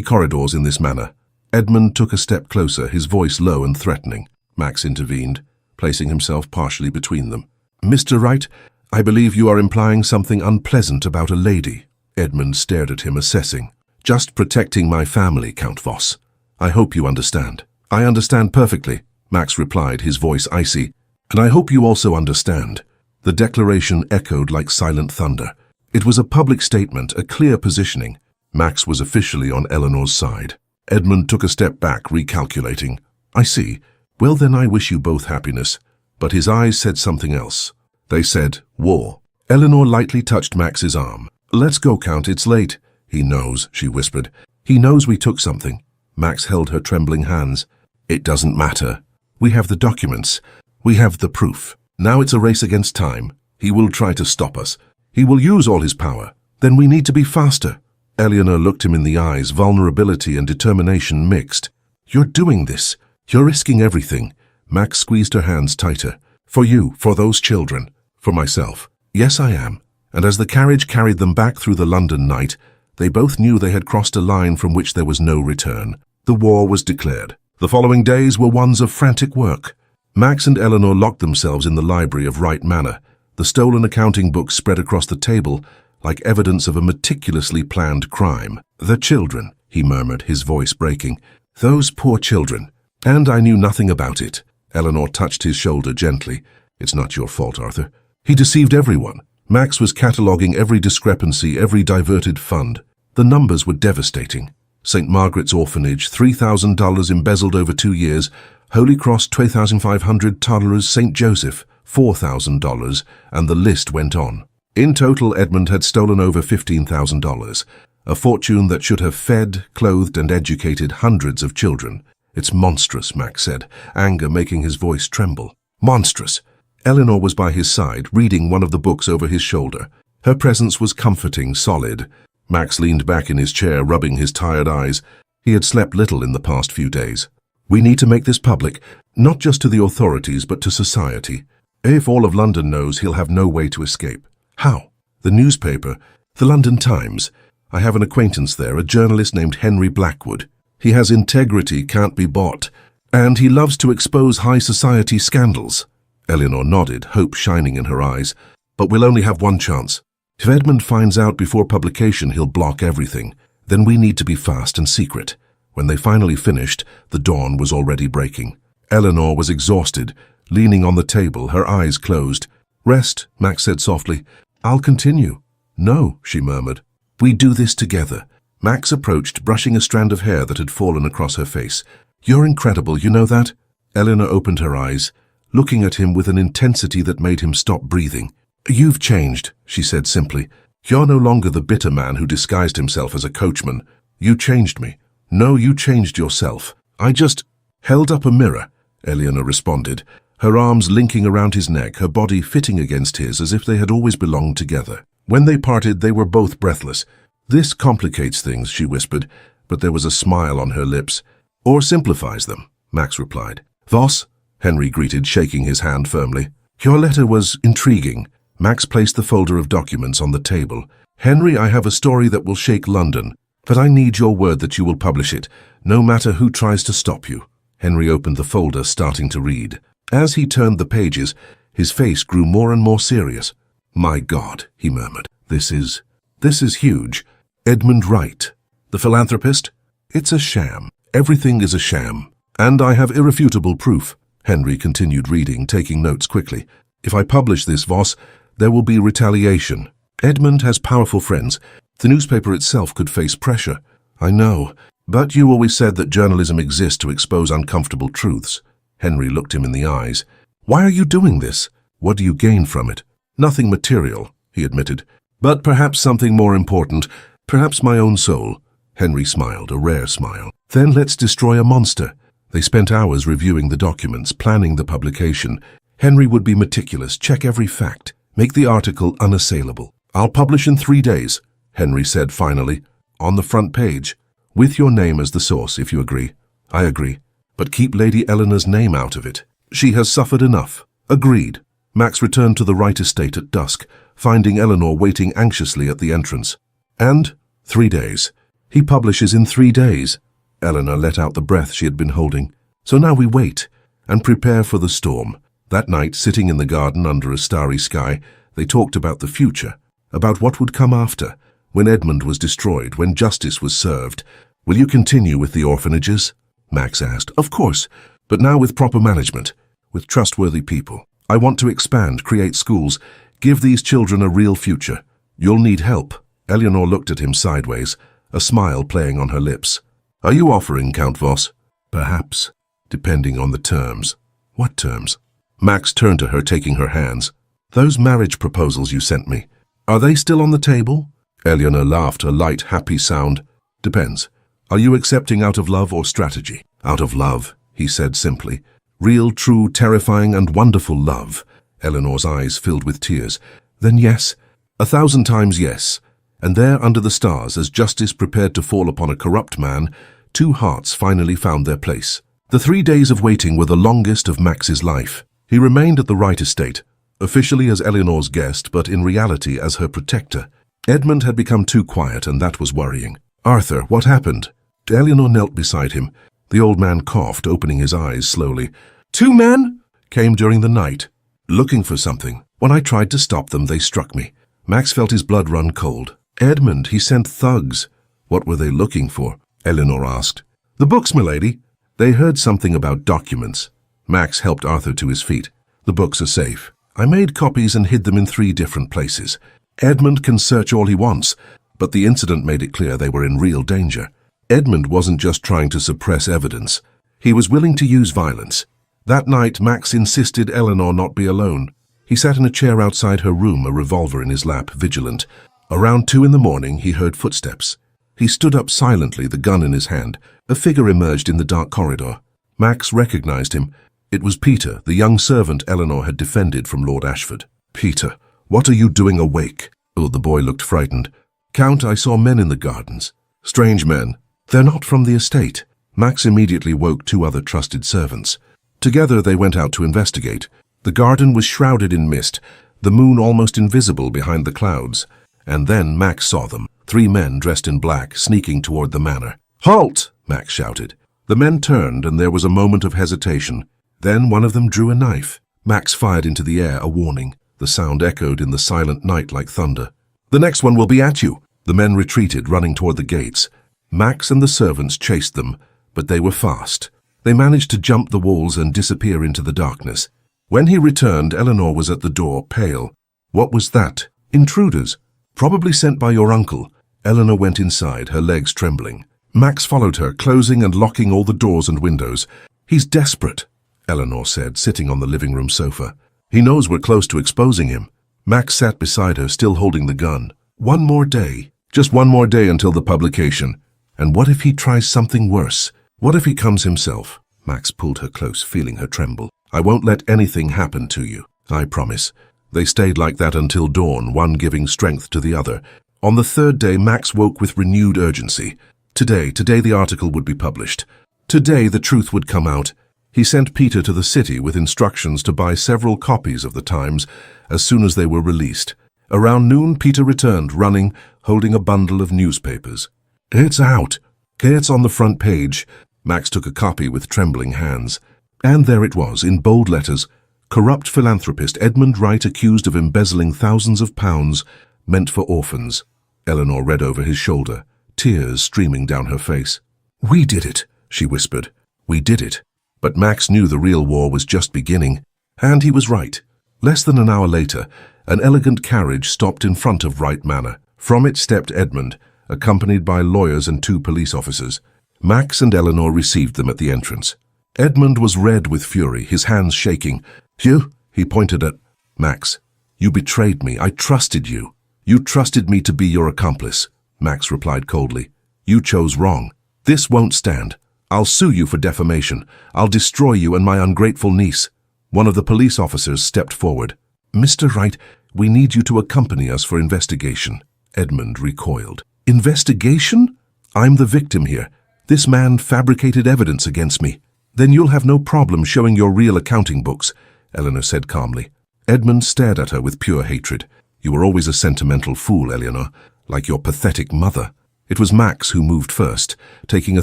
corridors in this manor. Edmund took a step closer, his voice low and threatening. Max intervened, placing himself partially between them. Mr. Wright, I believe you are implying something unpleasant about a lady. Edmund stared at him, assessing. Just protecting my family, Count Voss. I hope you understand. I understand perfectly, Max replied, his voice icy. And I hope you also understand. The declaration echoed like silent thunder. It was a public statement, a clear positioning. Max was officially on Eleanor's side. Edmund took a step back, recalculating. I see. Well, then I wish you both happiness. But his eyes said something else. They said, war. Eleanor lightly touched Max's arm. Let's go, Count, it's late. He knows, she whispered. He knows we took something. Max held her trembling hands. It doesn't matter. We have the documents. We have the proof. Now it's a race against time. He will try to stop us. He will use all his power. Then we need to be faster. Eleanor looked him in the eyes, vulnerability and determination mixed. You're doing this. You're risking everything. Max squeezed her hands tighter. For you, for those children, for myself. Yes, I am. And as the carriage carried them back through the London night, they both knew they had crossed a line from which there was no return. The war was declared. The following days were ones of frantic work. Max and Eleanor locked themselves in the library of Wright Manor, the stolen accounting books spread across the table like evidence of a meticulously planned crime. The children, he murmured, his voice breaking. Those poor children. And I knew nothing about it. Eleanor touched his shoulder gently. It's not your fault, Arthur. He deceived everyone. Max was cataloguing every discrepancy, every diverted fund. The numbers were devastating. St. Margaret's Orphanage, $3,000 embezzled over 2 years. Holy Cross, $2,500, St. Joseph, $4,000, and the list went on. In total, Edmund had stolen over $15,000, a fortune that should have fed, clothed, and educated hundreds of children. "It's monstrous," Max said, anger making his voice tremble. "Monstrous." Eleanor was by his side, reading one of the books over his shoulder. Her presence was comforting, solid. Max leaned back in his chair, rubbing his tired eyes. He had slept little in the past few days. "We need to make this public, not just to the authorities, but to society. If all of London knows, he'll have no way to escape." "How?" "The newspaper, the London Times. I have an acquaintance there, a journalist named Henry Blackwood. He has integrity, can't be bought, and he loves to expose high society scandals." Eleanor nodded, hope shining in her eyes. "But we'll only have one chance. If Edmund finds out before publication, he'll block everything. Then we need to be fast and secret." When they finally finished, the dawn was already breaking. Eleanor was exhausted, leaning on the table, her eyes closed. "Rest," Max said softly. "I'll continue." "No," she murmured. "We do this together." Max approached, brushing a strand of hair that had fallen across her face. "You're incredible, you know that?" Eleanor opened her eyes, looking at him with an intensity that made him stop breathing. "You've changed," she said simply. "You're no longer the bitter man who disguised himself as a coachman. You changed me." "No, you changed yourself. I just held up a mirror," Eleanor responded, her arms linking around his neck, her body fitting against his as if they had always belonged together. When they parted, they were both breathless. "This complicates things," she whispered, but there was a smile on her lips. "Or simplifies them," Max replied. "Voss," Henry greeted, shaking his hand firmly. "Your letter was intriguing." Max placed the folder of documents on the table. "Henry, I have a story that will shake London, but I need your word that you will publish it, no matter who tries to stop you." Henry opened the folder, starting to read. As he turned the pages, his face grew more and more serious. "My God," he murmured, This is huge. Edmund Wright, the philanthropist? It's a sham. Everything is a sham. And I have irrefutable proof." Henry continued reading, taking notes quickly. "If I publish this, Voss, there will be retaliation. Edmund has powerful friends. The newspaper itself could face pressure." "I know, but you always said that journalism exists to expose uncomfortable truths." Henry looked him in the eyes. "Why are you doing this? What do you gain from it?" "Nothing material," he admitted, "but perhaps something more important, perhaps my own soul." Henry smiled, a rare smile. "Then let's destroy a monster." They spent hours reviewing the documents, planning the publication. Henry would be meticulous, check every fact, make the article unassailable. "I'll publish in 3 days," Henry said finally, "on the front page, with your name as the source, if you agree." "I agree, but keep Lady Eleanor's name out of it. She has suffered enough." "Agreed." Max returned to the Wright estate at dusk, finding Eleanor waiting anxiously at the entrance. "And 3 days. He publishes in 3 days." Eleanor let out the breath she had been holding. "So now we wait and prepare for the storm." That night, sitting in the garden under a starry sky, they talked about the future, about what would come after, when Edmund was destroyed, when justice was served. "Will you continue with the orphanages?" Max asked. "Of course, but now with proper management, with trustworthy people. I want to expand, create schools, give these children a real future. You'll need help." Eleanor looked at him sideways, a smile playing on her lips. "Are you offering, Count Voss?" "Perhaps, depending on the terms." "What terms?" Max turned to her, taking her hands. "Those marriage proposals you sent me, are they still on the table?" Eleanor laughed, a light, happy sound. "Depends. Are you accepting out of love or strategy?" "Out of love," he said simply. "Real, true, terrifying, and wonderful love." Eleanor's eyes filled with tears. "Then yes, 1,000 times yes." And there, under the stars, as justice prepared to fall upon a corrupt man, 2 hearts finally found their place. The 3 days of waiting were the longest of Max's life. He remained at the Wright estate, officially as Eleanor's guest, but in reality as her protector. Edmund had become too quiet, and that was worrying. "Arthur, what happened?" Eleanor knelt beside him. The old man coughed, opening his eyes slowly. "2 men came during the night, looking for something. When I tried to stop them, they struck me." Max felt his blood run cold. "Edmund, he sent thugs." "What were they looking for?" Eleanor asked. "The books, milady." They heard something about documents. Max helped Arthur to his feet. "The books are safe. I made copies and hid them in 3 different places. Edmund can search all he wants, but the incident made it clear they were in real danger. Edmund wasn't just trying to suppress evidence. He was willing to use violence. That night, Max insisted Eleanor not be alone. He sat in a chair outside her room, a revolver in his lap, vigilant. Around 2 in the morning, he heard footsteps. He stood up silently, the gun in his hand. A figure emerged in the dark corridor. Max recognized him. It was Peter, the young servant Eleanor had defended from Lord Ashford. "Peter, what are you doing awake?" Oh, the boy looked frightened. "Count, I saw men in the gardens. Strange men. They're not from the estate." Max immediately woke 2 other trusted servants. Together they went out to investigate. The garden was shrouded in mist, the moon almost invisible behind the clouds. And then Max saw them, 3 men dressed in black, sneaking toward the manor. "Halt!" Max shouted. The men turned, and there was a moment of hesitation. Then one of them drew a knife. Max fired into the air, a warning. The sound echoed in the silent night like thunder. "The next one will be at you." The men retreated, running toward the gates. Max and the servants chased them, but they were fast. They managed to jump the walls and disappear into the darkness. When he returned, Eleanor was at the door, pale. "What was that?" "Intruders. Probably sent by your uncle." Eleanor went inside, her legs trembling. Max followed her, closing and locking all the doors and windows. "He's desperate," Eleanor said, sitting on the living room sofa. "He knows we're close to exposing him." Max sat beside her, still holding the gun. "One more day. Just one more day until the publication. And what if he tries something worse? What if he comes himself?" Max pulled her close, feeling her tremble. "I won't let anything happen to you. I promise." They stayed like that until dawn, one giving strength to the other. On the 3rd day, Max woke with renewed urgency. Today the article would be published. Today the truth would come out. He sent Peter to the city with instructions to buy several copies of the Times as soon as they were released. Around noon, Peter returned, running, holding a bundle of newspapers. "It's out. It's on the front page." Max took a copy with trembling hands. And there it was, in bold letters. "Corrupt philanthropist Edmund Wright accused of embezzling thousands of pounds meant for orphans." Eleanor read over his shoulder, tears streaming down her face. "We did it," she whispered. "We did it." But Max knew the real war was just beginning. And he was right. Less than an hour later, an elegant carriage stopped in front of Wright Manor. From it stepped Edmund, accompanied by lawyers and 2 police officers. Max and Eleanor received them at the entrance. Edmund was red with fury, his hands shaking. "You?" He pointed at Max. "You betrayed me. I trusted you." "You trusted me to be your accomplice," Max replied coldly. "You chose wrong. This won't stand. I'll sue you for defamation. I'll destroy you and my ungrateful niece." One of the police officers stepped forward. "Mr. Wright, we need you to accompany us for investigation." Edmund recoiled. "Investigation? I'm the victim here. This man fabricated evidence against me." "Then you'll have no problem showing your real accounting books," Eleanor said calmly. Edmund stared at her with pure hatred. "You were always a sentimental fool, Eleanor, like your pathetic mother." It was Max who moved first, taking a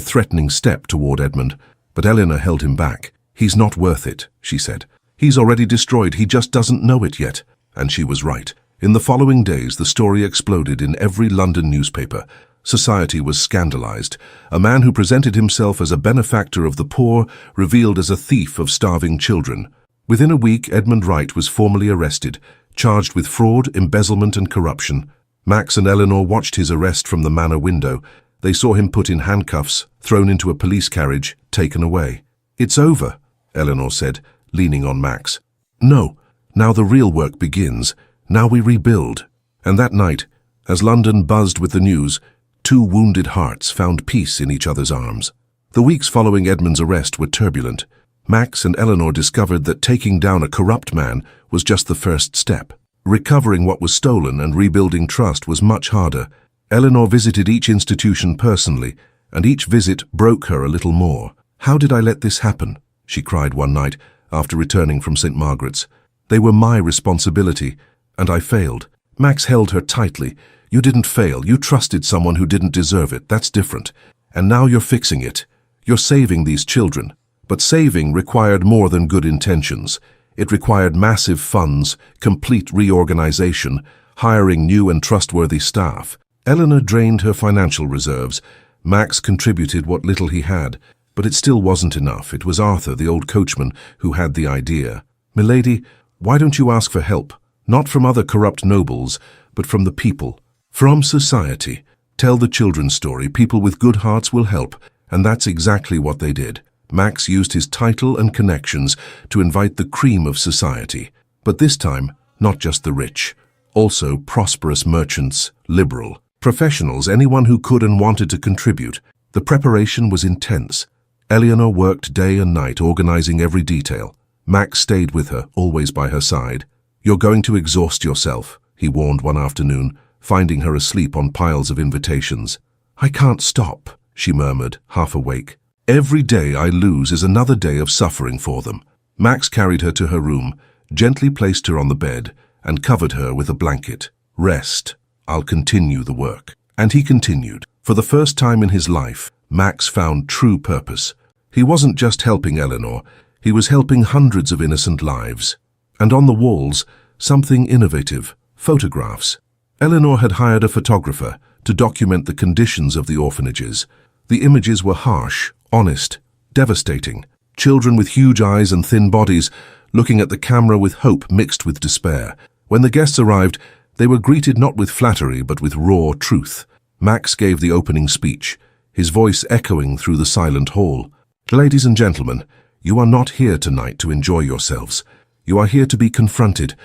threatening step toward Edmund, but Eleanor held him back. "He's not worth it," she said. "He's already destroyed, he just doesn't know it yet." And she was right. In the following days, the story exploded in every London newspaper. Society was scandalized. A man who presented himself as a benefactor of the poor revealed as a thief of starving children. Within a week, Edmund Wright was formally arrested, charged with fraud, embezzlement and corruption. Max and Eleanor watched his arrest from the manor window. They saw him put in handcuffs, thrown into a police carriage, taken away. "It's over," Eleanor said, leaning on Max. "No, now the real work begins. Now we rebuild." And that night, as London buzzed with the news, 2 wounded hearts found peace in each other's arms. The weeks following Edmund's arrest were turbulent. Max and Eleanor discovered that taking down a corrupt man was just the first step. Recovering what was stolen and rebuilding trust was much harder. Eleanor visited each institution personally, and each visit broke her a little more. "How did I let this happen?" she cried one night after returning from St. Margaret's. "They were my responsibility, and I failed." Max held her tightly. "You didn't fail. You trusted someone who didn't deserve it. That's different. And now you're fixing it. You're saving these children." But saving required more than good intentions. It required massive funds, complete reorganization, hiring new and trustworthy staff. Eleanor drained her financial reserves. Max contributed what little he had, but it still wasn't enough. It was Arthur, the old coachman, who had the idea. "Milady, why don't you ask for help? Not from other corrupt nobles, but from the people. From society. Tell the children's story. People with good hearts will help." And that's exactly what they did. Max used his title and connections to invite the cream of society. But this time, not just the rich. Also prosperous merchants, liberal, professionals, anyone who could and wanted to contribute. The preparation was intense. Eleanor worked day and night, organizing every detail. Max stayed with her, always by her side. "You're going to exhaust yourself," he warned one afternoon, finding her asleep on piles of invitations. "I can't stop," she murmured, half awake. "Every day I lose is another day of suffering for them." Max carried her to her room, gently placed her on the bed, and covered her with a blanket. "Rest. I'll continue the work." And he continued. For the first time in his life, Max found true purpose. He wasn't just helping Eleanor, he was helping hundreds of innocent lives. And on the walls, something innovative, photographs. Eleanor had hired a photographer to document the conditions of the orphanages. The images were harsh, honest, devastating. Children with huge eyes and thin bodies, looking at the camera with hope mixed with despair. When the guests arrived, they were greeted not with flattery but with raw truth. Max gave the opening speech, his voice echoing through the silent hall. "Ladies and gentlemen, you are not here tonight to enjoy yourselves. You are here to be confronted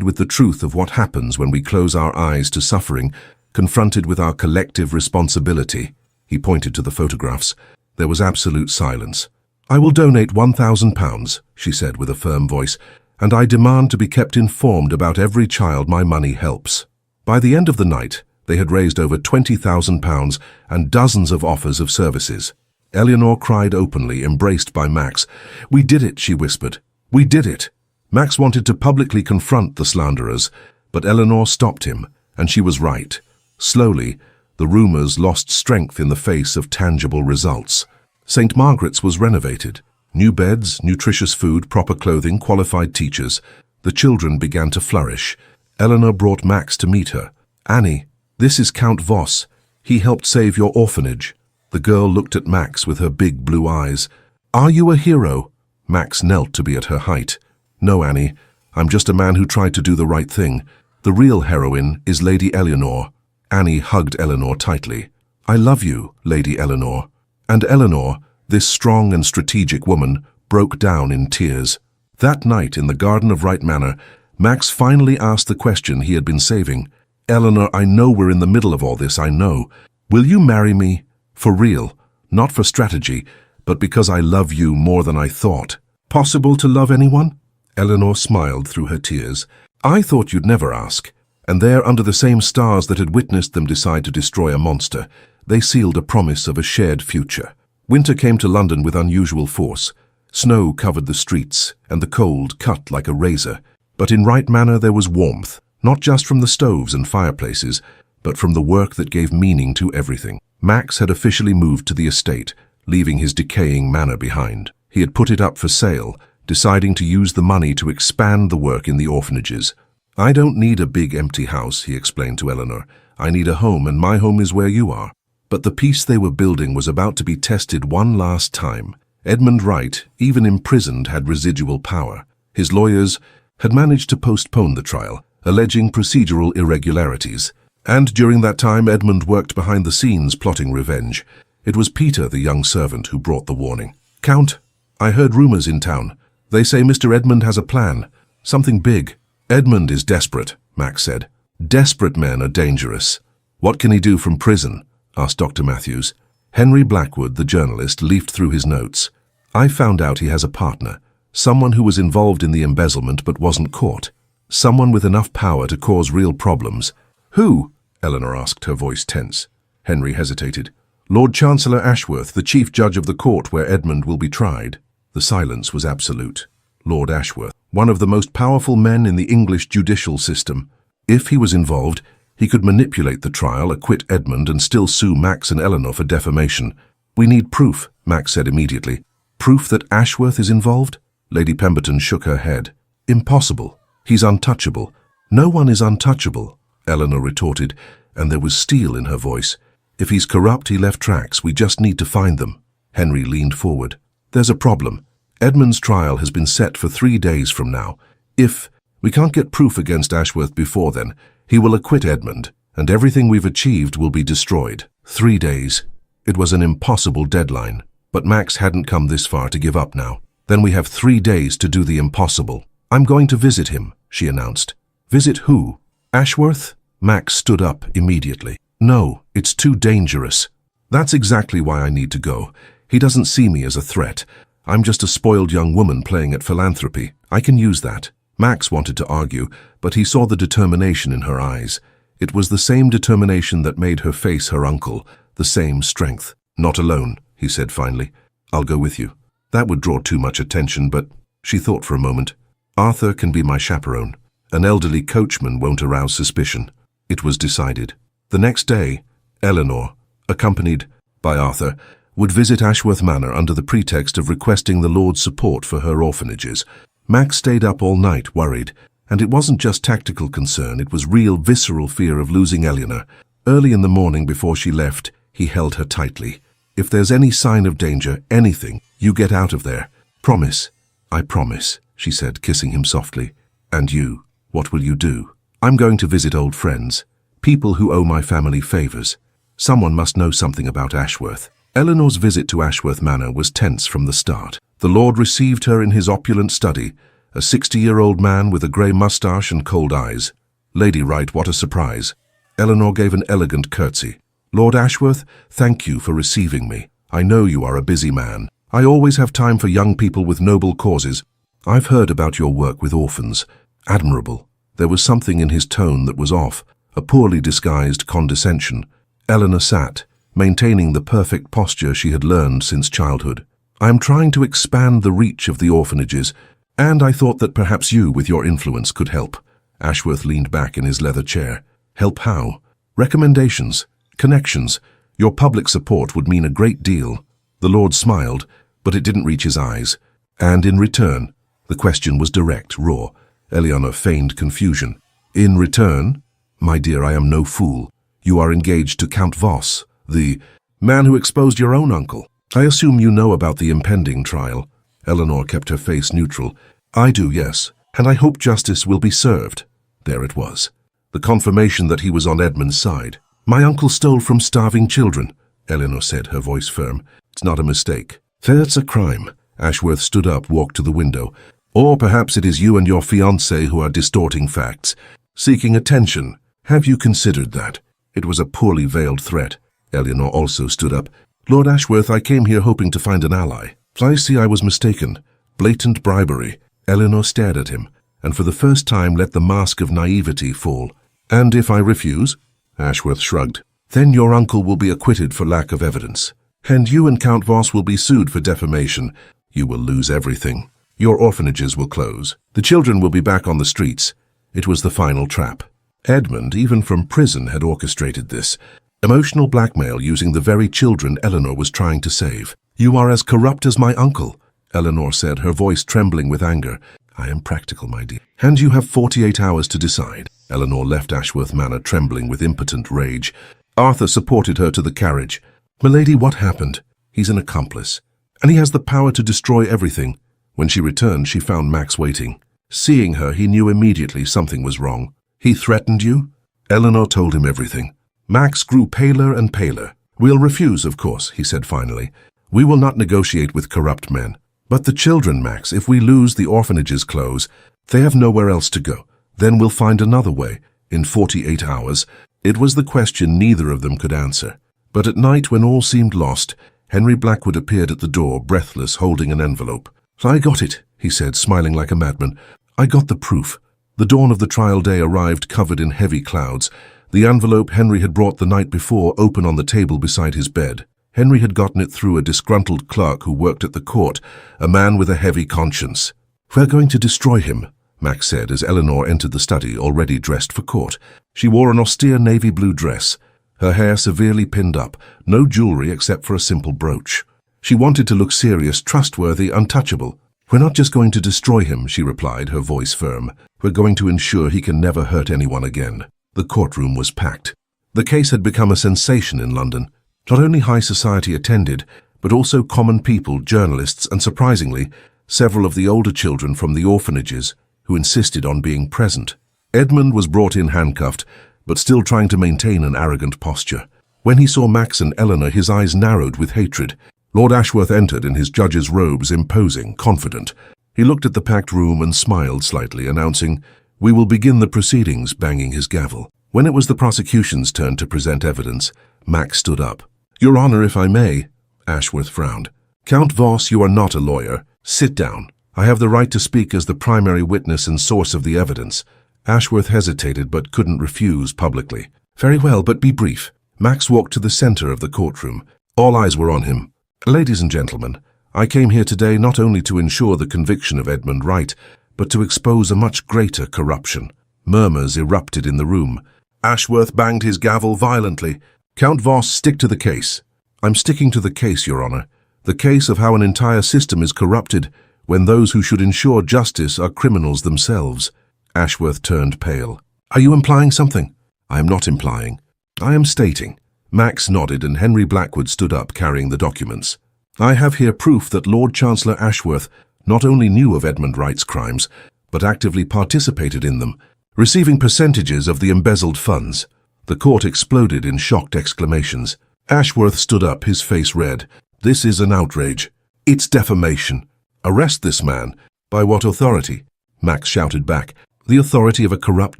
with the truth of what happens when we close our eyes to suffering, confronted with our collective responsibility." He pointed to the photographs. There was absolute silence. "I will donate £1,000, she said with a firm voice, "and I demand to be kept informed about every child my money helps." By the end of the night, they had raised over £20,000 and dozens of offers of services. Eleanor cried openly, embraced by Max. "We did it," she whispered. "We did it." Max wanted to publicly confront the slanderers, but Eleanor stopped him, and she was right. Slowly, the rumors lost strength in the face of tangible results. St. Margaret's was renovated. New beds, nutritious food, proper clothing, qualified teachers. The children began to flourish. Eleanor brought Max to meet her. "Annie, this is Count Voss. He helped save your orphanage." The girl looked at Max with her big blue eyes. "Are you a hero?" Max knelt to be at her height. "No, Annie. I'm just a man who tried to do the right thing. The real heroine is Lady Eleanor." Annie hugged Eleanor tightly. "I love you, Lady Eleanor." And Eleanor, this strong and strategic woman, broke down in tears. That night in the garden of Wright Manor, Max finally asked the question he had been saving. "Eleanor, I know we're in the middle of all this, I know. Will you marry me? For real, not for strategy, but because I love you more than I thought." "Possible to love anyone?" Eleanor smiled through her tears. "I thought you'd never ask." And there, under the same stars that had witnessed them decide to destroy a monster, they sealed a promise of a shared future. Winter came to London with unusual force. Snow covered the streets, and the cold cut like a razor. But in Wright Manor there was warmth, not just from the stoves and fireplaces, but from the work that gave meaning to everything. Max had officially moved to the estate, leaving his decaying manor behind. He had put it up for sale, deciding to use the money to expand the work in the orphanages. "I don't need a big empty house," he explained to Eleanor. "I need a home, and my home is where you are." But the peace they were building was about to be tested one last time. Edmund Wright, even imprisoned, had residual power. His lawyers had managed to postpone the trial, alleging procedural irregularities. And during that time, Edmund worked behind the scenes, plotting revenge. It was Peter, the young servant, who brought the warning. "Count, I heard rumors in town. They say Mr. Edmund has a plan. Something big." "Edmund is desperate," Max said. "Desperate men are dangerous." "What can he do from prison?" asked Dr. Matthews. Henry Blackwood, the journalist, leafed through his notes. "I found out he has a partner, someone who was involved in the embezzlement but wasn't caught. Someone with enough power to cause real problems." "Who?" Eleanor asked, her voice tense. Henry hesitated. "Lord Chancellor Ashworth, the chief judge of the court where Edmund will be tried." The silence was absolute. Lord Ashworth, one of the most powerful men in the English judicial system. If he was involved, he could manipulate the trial, acquit Edmund, and still sue Max and Eleanor for defamation. "We need proof," Max said immediately. "Proof that Ashworth is involved?" Lady Pemberton shook her head. "Impossible. He's untouchable." "No one is untouchable," Eleanor retorted, and there was steel in her voice. "If he's corrupt, he left tracks. We just need to find them." Henry leaned forward. "There's a problem. Edmund's trial has been set for 3 days from now. If we can't get proof against Ashworth before then, he will acquit Edmund, and everything we've achieved will be destroyed." 3 days. It was an impossible deadline. But Max hadn't come this far to give up now. Then we have 3 days to do the impossible. I'm going to visit him, she announced. Visit who? Ashworth? Max stood up immediately. No, it's too dangerous. That's exactly why I need to go. He doesn't see me as a threat. I'm just a spoiled young woman playing at philanthropy. I can use that. Max wanted to argue, but he saw the determination in her eyes. It was the same determination that made her face her uncle, the same strength. Not alone, he said finally. I'll go with you. That would draw too much attention, but she thought for a moment. Arthur can be my chaperone. An elderly coachman won't arouse suspicion. It was decided. The next day, Eleanor, accompanied by Arthur, would visit Ashworth Manor under the pretext of requesting the Lord's support for her orphanages. Max stayed up all night, worried, and it wasn't just tactical concern, it was real visceral fear of losing Eleanor. Early in the morning before she left, he held her tightly. If there's any sign of danger, anything, you get out of there. Promise. I promise, she said, kissing him softly. And you, what will you do? I'm going to visit old friends, people who owe my family favors. Someone must know something about Ashworth. Eleanor's visit to Ashworth Manor was tense from the start. The Lord received her in his opulent study, a 60-year-old man with a grey moustache and cold eyes. Lady Wright, what a surprise. Eleanor gave an elegant curtsy. Lord Ashworth, thank you for receiving me. I know you are a busy man. I always have time for young people with noble causes. I've heard about your work with orphans. Admirable. There was something in his tone that was off, a poorly disguised condescension. Eleanor sat, maintaining the perfect posture she had learned since childhood. I am trying to expand the reach of the orphanages, and I thought that perhaps you, with your influence, could help. Ashworth leaned back in his leather chair. Help how? Recommendations, connections. Your public support would mean a great deal. The Lord smiled, but it didn't reach his eyes. And in return, the question was direct, raw. Eleanor feigned confusion. In return? My dear, I am no fool. You are engaged to Count Voss, the man who exposed your own uncle. I assume you know about the impending trial. Eleanor kept her face neutral. I do, yes, and I hope justice will be served. There it was. The confirmation that he was on Edmund's side. My uncle stole from starving children, Eleanor said, her voice firm. It's not a mistake. That's a crime. Ashworth stood up, walked to the window. Or perhaps it is you and your fiancé who are distorting facts, seeking attention. Have you considered that? It was a poorly veiled threat. Eleanor also stood up. Lord Ashworth, I came here hoping to find an ally. I see I was mistaken. Blatant bribery. Eleanor stared at him, and for the first time let the mask of naivety fall. And if I refuse? Ashworth shrugged. Then your uncle will be acquitted for lack of evidence. And you and Count Voss will be sued for defamation. You will lose everything. Your orphanages will close. The children will be back on the streets. It was the final trap. Edmund, even from prison, had orchestrated this. Emotional blackmail using the very children Eleanor was trying to save. You are as corrupt as my uncle, Eleanor said, her voice trembling with anger. I am practical, my dear. And you have 48 hours to decide. Eleanor left Ashworth Manor trembling with impotent rage. Arthur supported her to the carriage. Milady, what happened? He's an accomplice, and he has the power to destroy everything. When she returned, she found Max waiting. Seeing her, he knew immediately something was wrong. He threatened you? Eleanor told him everything. Max grew paler and paler. We'll refuse, of course, he said finally. We will not negotiate with corrupt men. But the children, Max, if we lose, the orphanages close. They have nowhere else to go. Then we'll find another way. In 48 hours. It was the question neither of them could answer. But at night, when all seemed lost, Henry Blackwood appeared at the door, breathless, holding an envelope. I got it, he said, smiling like a madman. I got the proof. The dawn of the trial day arrived covered in heavy clouds. The envelope Henry had brought the night before open on the table beside his bed. Henry had gotten it through a disgruntled clerk who worked at the court, a man with a heavy conscience. We're going to destroy him, Max said as Eleanor entered the study, already dressed for court. She wore an austere navy blue dress, her hair severely pinned up, no jewelry except for a simple brooch. She wanted to look serious, trustworthy, untouchable. We're not just going to destroy him, she replied, her voice firm. We're going to ensure he can never hurt anyone again. The courtroom was packed. The case had become a sensation in London. Not only high society attended, but also common people, journalists, and surprisingly, several of the older children from the orphanages who insisted on being present. Edmund was brought in handcuffed, but still trying to maintain an arrogant posture. When he saw Max and Eleanor, his eyes narrowed with hatred. Lord Ashworth entered in his judge's robes, imposing, confident. He looked at the packed room and smiled slightly, announcing, "We will begin the proceedings," banging his gavel. When it was the prosecution's turn to present evidence, Max stood up. "Your Honor, if I may," Ashworth frowned. "Count Voss, you are not a lawyer. Sit down. I have the right to speak as the primary witness and source of the evidence." Ashworth hesitated but couldn't refuse publicly. "Very well, but be brief." Max walked to the center of the courtroom. All eyes were on him. "Ladies and gentlemen, I came here today not only to ensure the conviction of Edmund Wright, but to expose a much greater corruption." Murmurs erupted in the room. Ashworth banged his gavel violently. "Count Voss, stick to the case." "I'm sticking to the case, Your Honor. The case of how an entire system is corrupted when those who should ensure justice are criminals themselves." Ashworth turned pale. "Are you implying something?" "I am not implying. I am stating." Max nodded and Henry Blackwood stood up carrying the documents. "I have here proof that Lord Chancellor Ashworth not only knew of Edmund Wright's crimes, but actively participated in them, receiving percentages of the embezzled funds." The court exploded in shocked exclamations. Ashworth stood up, his face red. "This is an outrage. It's defamation. Arrest this man." "By what authority?" Max shouted back. "The authority of a corrupt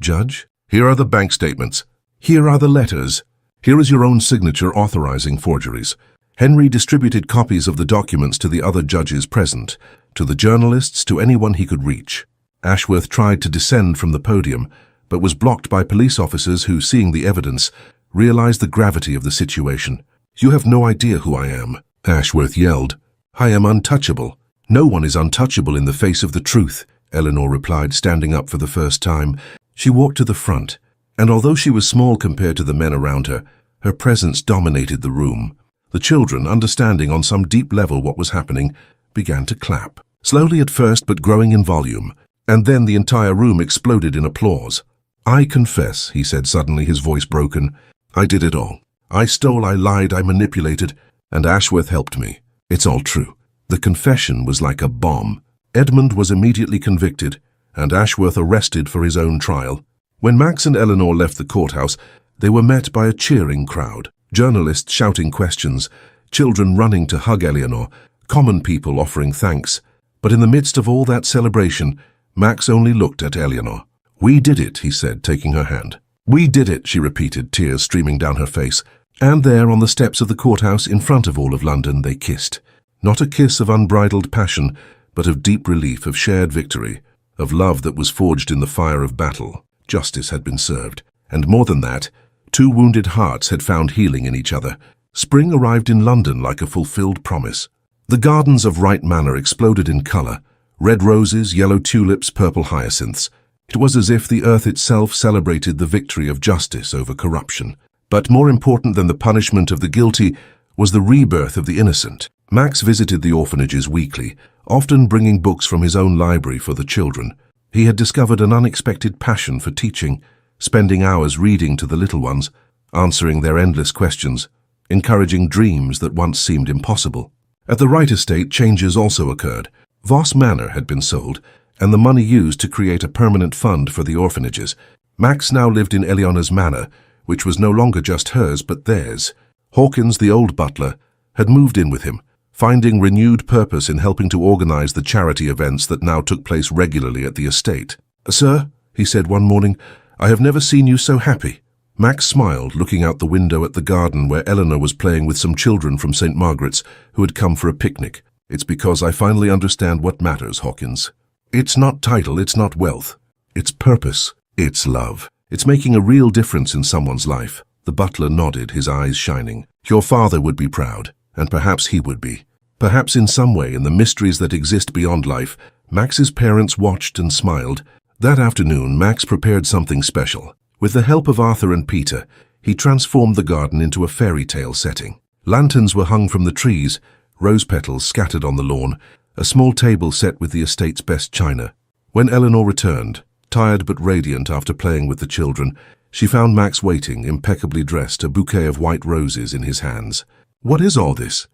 judge? Here are the bank statements. Here are the letters. Here is your own signature authorizing forgeries." Henry distributed copies of the documents to the other judges present, to the journalists, to anyone he could reach. Ashworth tried to descend from the podium, but was blocked by police officers who, seeing the evidence, realized the gravity of the situation. "You have no idea who I am," Ashworth yelled. "I am untouchable." "No one is untouchable in the face of the truth," Eleanor replied, standing up for the first time. She walked to the front, and although she was small compared to the men around her, her presence dominated the room. The children, understanding on some deep level what was happening, began to clap. Slowly at first, but growing in volume, and then the entire room exploded in applause. "I confess," he said suddenly, his voice broken. "I did it all. I stole, I lied, I manipulated, and Ashworth helped me. It's all true." The confession was like a bomb. Edmund was immediately convicted, and Ashworth arrested for his own trial. When Max and Eleanor left the courthouse, they were met by a cheering crowd, journalists shouting questions, children running to hug Eleanor, common people offering thanks. But in the midst of all that celebration, Max only looked at Eleanor. "We did it," he said, taking her hand. "We did it," she repeated, tears streaming down her face. And there, on the steps of the courthouse, in front of all of London, they kissed. Not a kiss of unbridled passion, but of deep relief, of shared victory, of love that was forged in the fire of battle. Justice had been served. And more than that, two wounded hearts had found healing in each other. Spring arrived in London like a fulfilled promise. The gardens of Wright Manor exploded in colour. Red roses, yellow tulips, purple hyacinths. It was as if the earth itself celebrated the victory of justice over corruption. But more important than the punishment of the guilty was the rebirth of the innocent. Max visited the orphanages weekly, often bringing books from his own library for the children. He had discovered an unexpected passion for teaching, spending hours reading to the little ones, answering their endless questions, encouraging dreams that once seemed impossible. At the Wright estate, changes also occurred. Voss Manor had been sold, and the money used to create a permanent fund for the orphanages. Max now lived in Eleanor's manor, which was no longer just hers but theirs. Hawkins, the old butler, had moved in with him, finding renewed purpose in helping to organize the charity events that now took place regularly at the estate. "Sir," he said one morning, "I have never seen you so happy." Max smiled, looking out the window at the garden where Eleanor was playing with some children from St. Margaret's who had come for a picnic. "It's because I finally understand what matters, Hawkins. It's not title, it's not wealth. It's purpose, it's love. It's making a real difference in someone's life." The butler nodded, his eyes shining. "Your father would be proud, and perhaps he would be. Perhaps in some way, in the mysteries that exist beyond life." Max's parents watched and smiled. That afternoon, Max prepared something special. With the help of Arthur and Peter, he transformed the garden into a fairy tale setting. Lanterns were hung from the trees, rose petals scattered on the lawn, a small table set with the estate's best china. When Eleanor returned, tired but radiant after playing with the children, she found Max waiting, impeccably dressed, a bouquet of white roses in his hands. "What is all this?"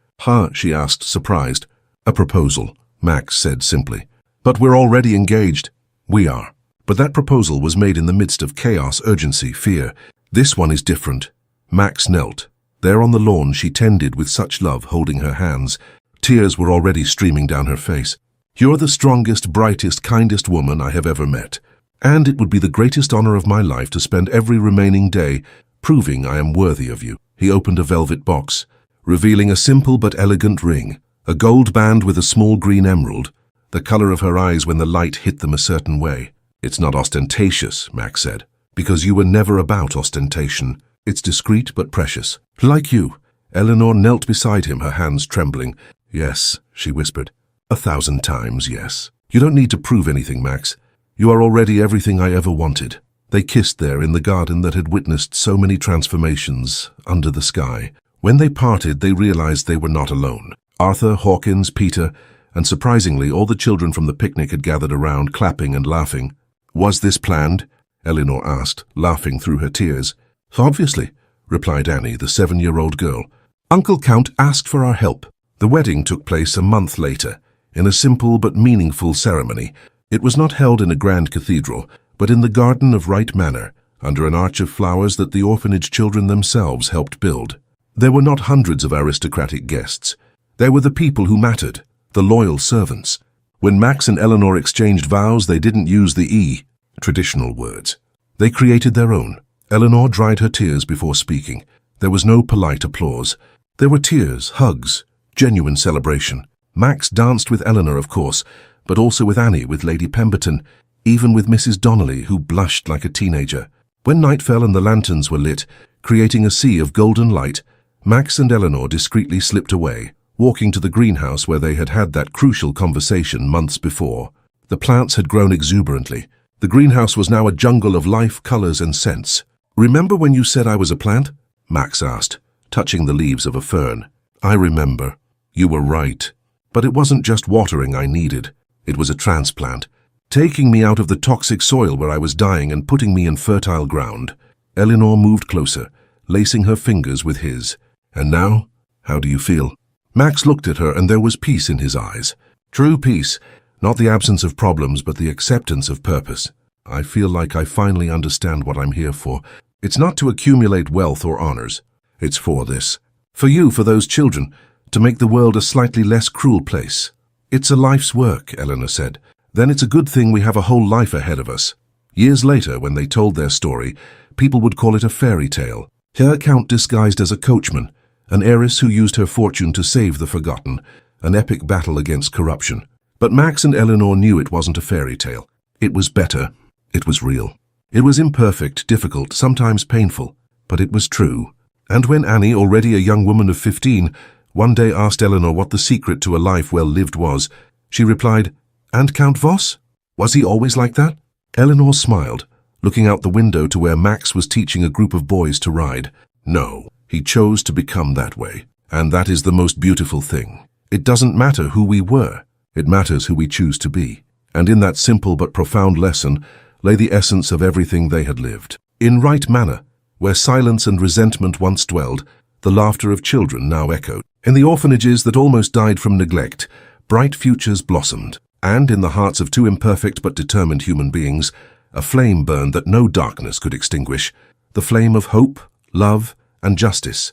She asked, surprised. "A proposal," Max said simply. "But we're already engaged." "We are. But that proposal was made in the midst of chaos, urgency, fear. This one is different." Max knelt. There on the lawn she tended with such love, holding her hands. Tears were already streaming down her face. "You're the strongest, brightest, kindest woman I have ever met. And it would be the greatest honor of my life to spend every remaining day proving I am worthy of you." He opened a velvet box, revealing a simple but elegant ring, a gold band with a small green emerald, the color of her eyes when the light hit them a certain way. "It's not ostentatious," Max said, "because you were never about ostentation. It's discreet but precious. Like you." Eleanor knelt beside him, her hands trembling. "Yes," she whispered. "1,000 times yes. You don't need to prove anything, Max. You are already everything I ever wanted." They kissed there in the garden that had witnessed so many transformations under the sky. When they parted, they realized they were not alone. Arthur, Hawkins, Peter, and surprisingly, all the children from the picnic had gathered around, clapping and laughing. "Was this planned?" Eleanor asked, laughing through her tears. "Obviously," replied Annie, the 7-year-old girl. "Uncle Count asked for our help." The wedding took place a month later, in a simple but meaningful ceremony. It was not held in a grand cathedral, but in the garden of Wright Manor, under an arch of flowers that the orphanage children themselves helped build. There were not hundreds of aristocratic guests. There were the people who mattered, the loyal servants. When Max and Eleanor exchanged vows, they didn't use the traditional words. They created their own. Eleanor dried her tears before speaking. There was no polite applause. There were tears, hugs, genuine celebration. Max danced with Eleanor, of course, but also with Annie, with Lady Pemberton, even with Mrs. Donnelly, who blushed like a teenager. When night fell and the lanterns were lit, creating a sea of golden light, Max and Eleanor discreetly slipped away, walking to the greenhouse where they had had that crucial conversation months before. The plants had grown exuberantly. The greenhouse was now a jungle of life, colors, and scents. "Remember when you said I was a plant?" Max asked, touching the leaves of a fern. "I remember. You were right. But it wasn't just watering I needed. It was a transplant, taking me out of the toxic soil where I was dying and putting me in fertile ground." Eleanor moved closer, lacing her fingers with his. "And now, how do you feel?" Max looked at her, and there was peace in his eyes. True peace, not the absence of problems, but the acceptance of purpose. "I feel like I finally understand what I'm here for. It's not to accumulate wealth or honors. It's for this. For you, for those children, to make the world a slightly less cruel place." "It's a life's work," Eleanor said. "Then it's a good thing we have a whole life ahead of us." Years later, when they told their story, people would call it a fairy tale. Her Count disguised as a coachman, an heiress who used her fortune to save the forgotten, an epic battle against corruption. But Max and Eleanor knew it wasn't a fairy tale. It was better. It was real. It was imperfect, difficult, sometimes painful, but it was true. And when Annie, already a young woman of 15, one day asked Eleanor what the secret to a life well lived was, she replied, "And Count Voss? Was he always like that?" Eleanor smiled, looking out the window to where Max was teaching a group of boys to ride. "No, he chose to become that way. And that is the most beautiful thing. It doesn't matter who we were. It matters who we choose to be." And in that simple but profound lesson lay the essence of everything they had lived. In Wright Manor, where silence and resentment once dwelled, the laughter of children now echoed. In the orphanages that almost died from neglect, bright futures blossomed. And in the hearts of two imperfect but determined human beings, a flame burned that no darkness could extinguish, the flame of hope, love, and justice.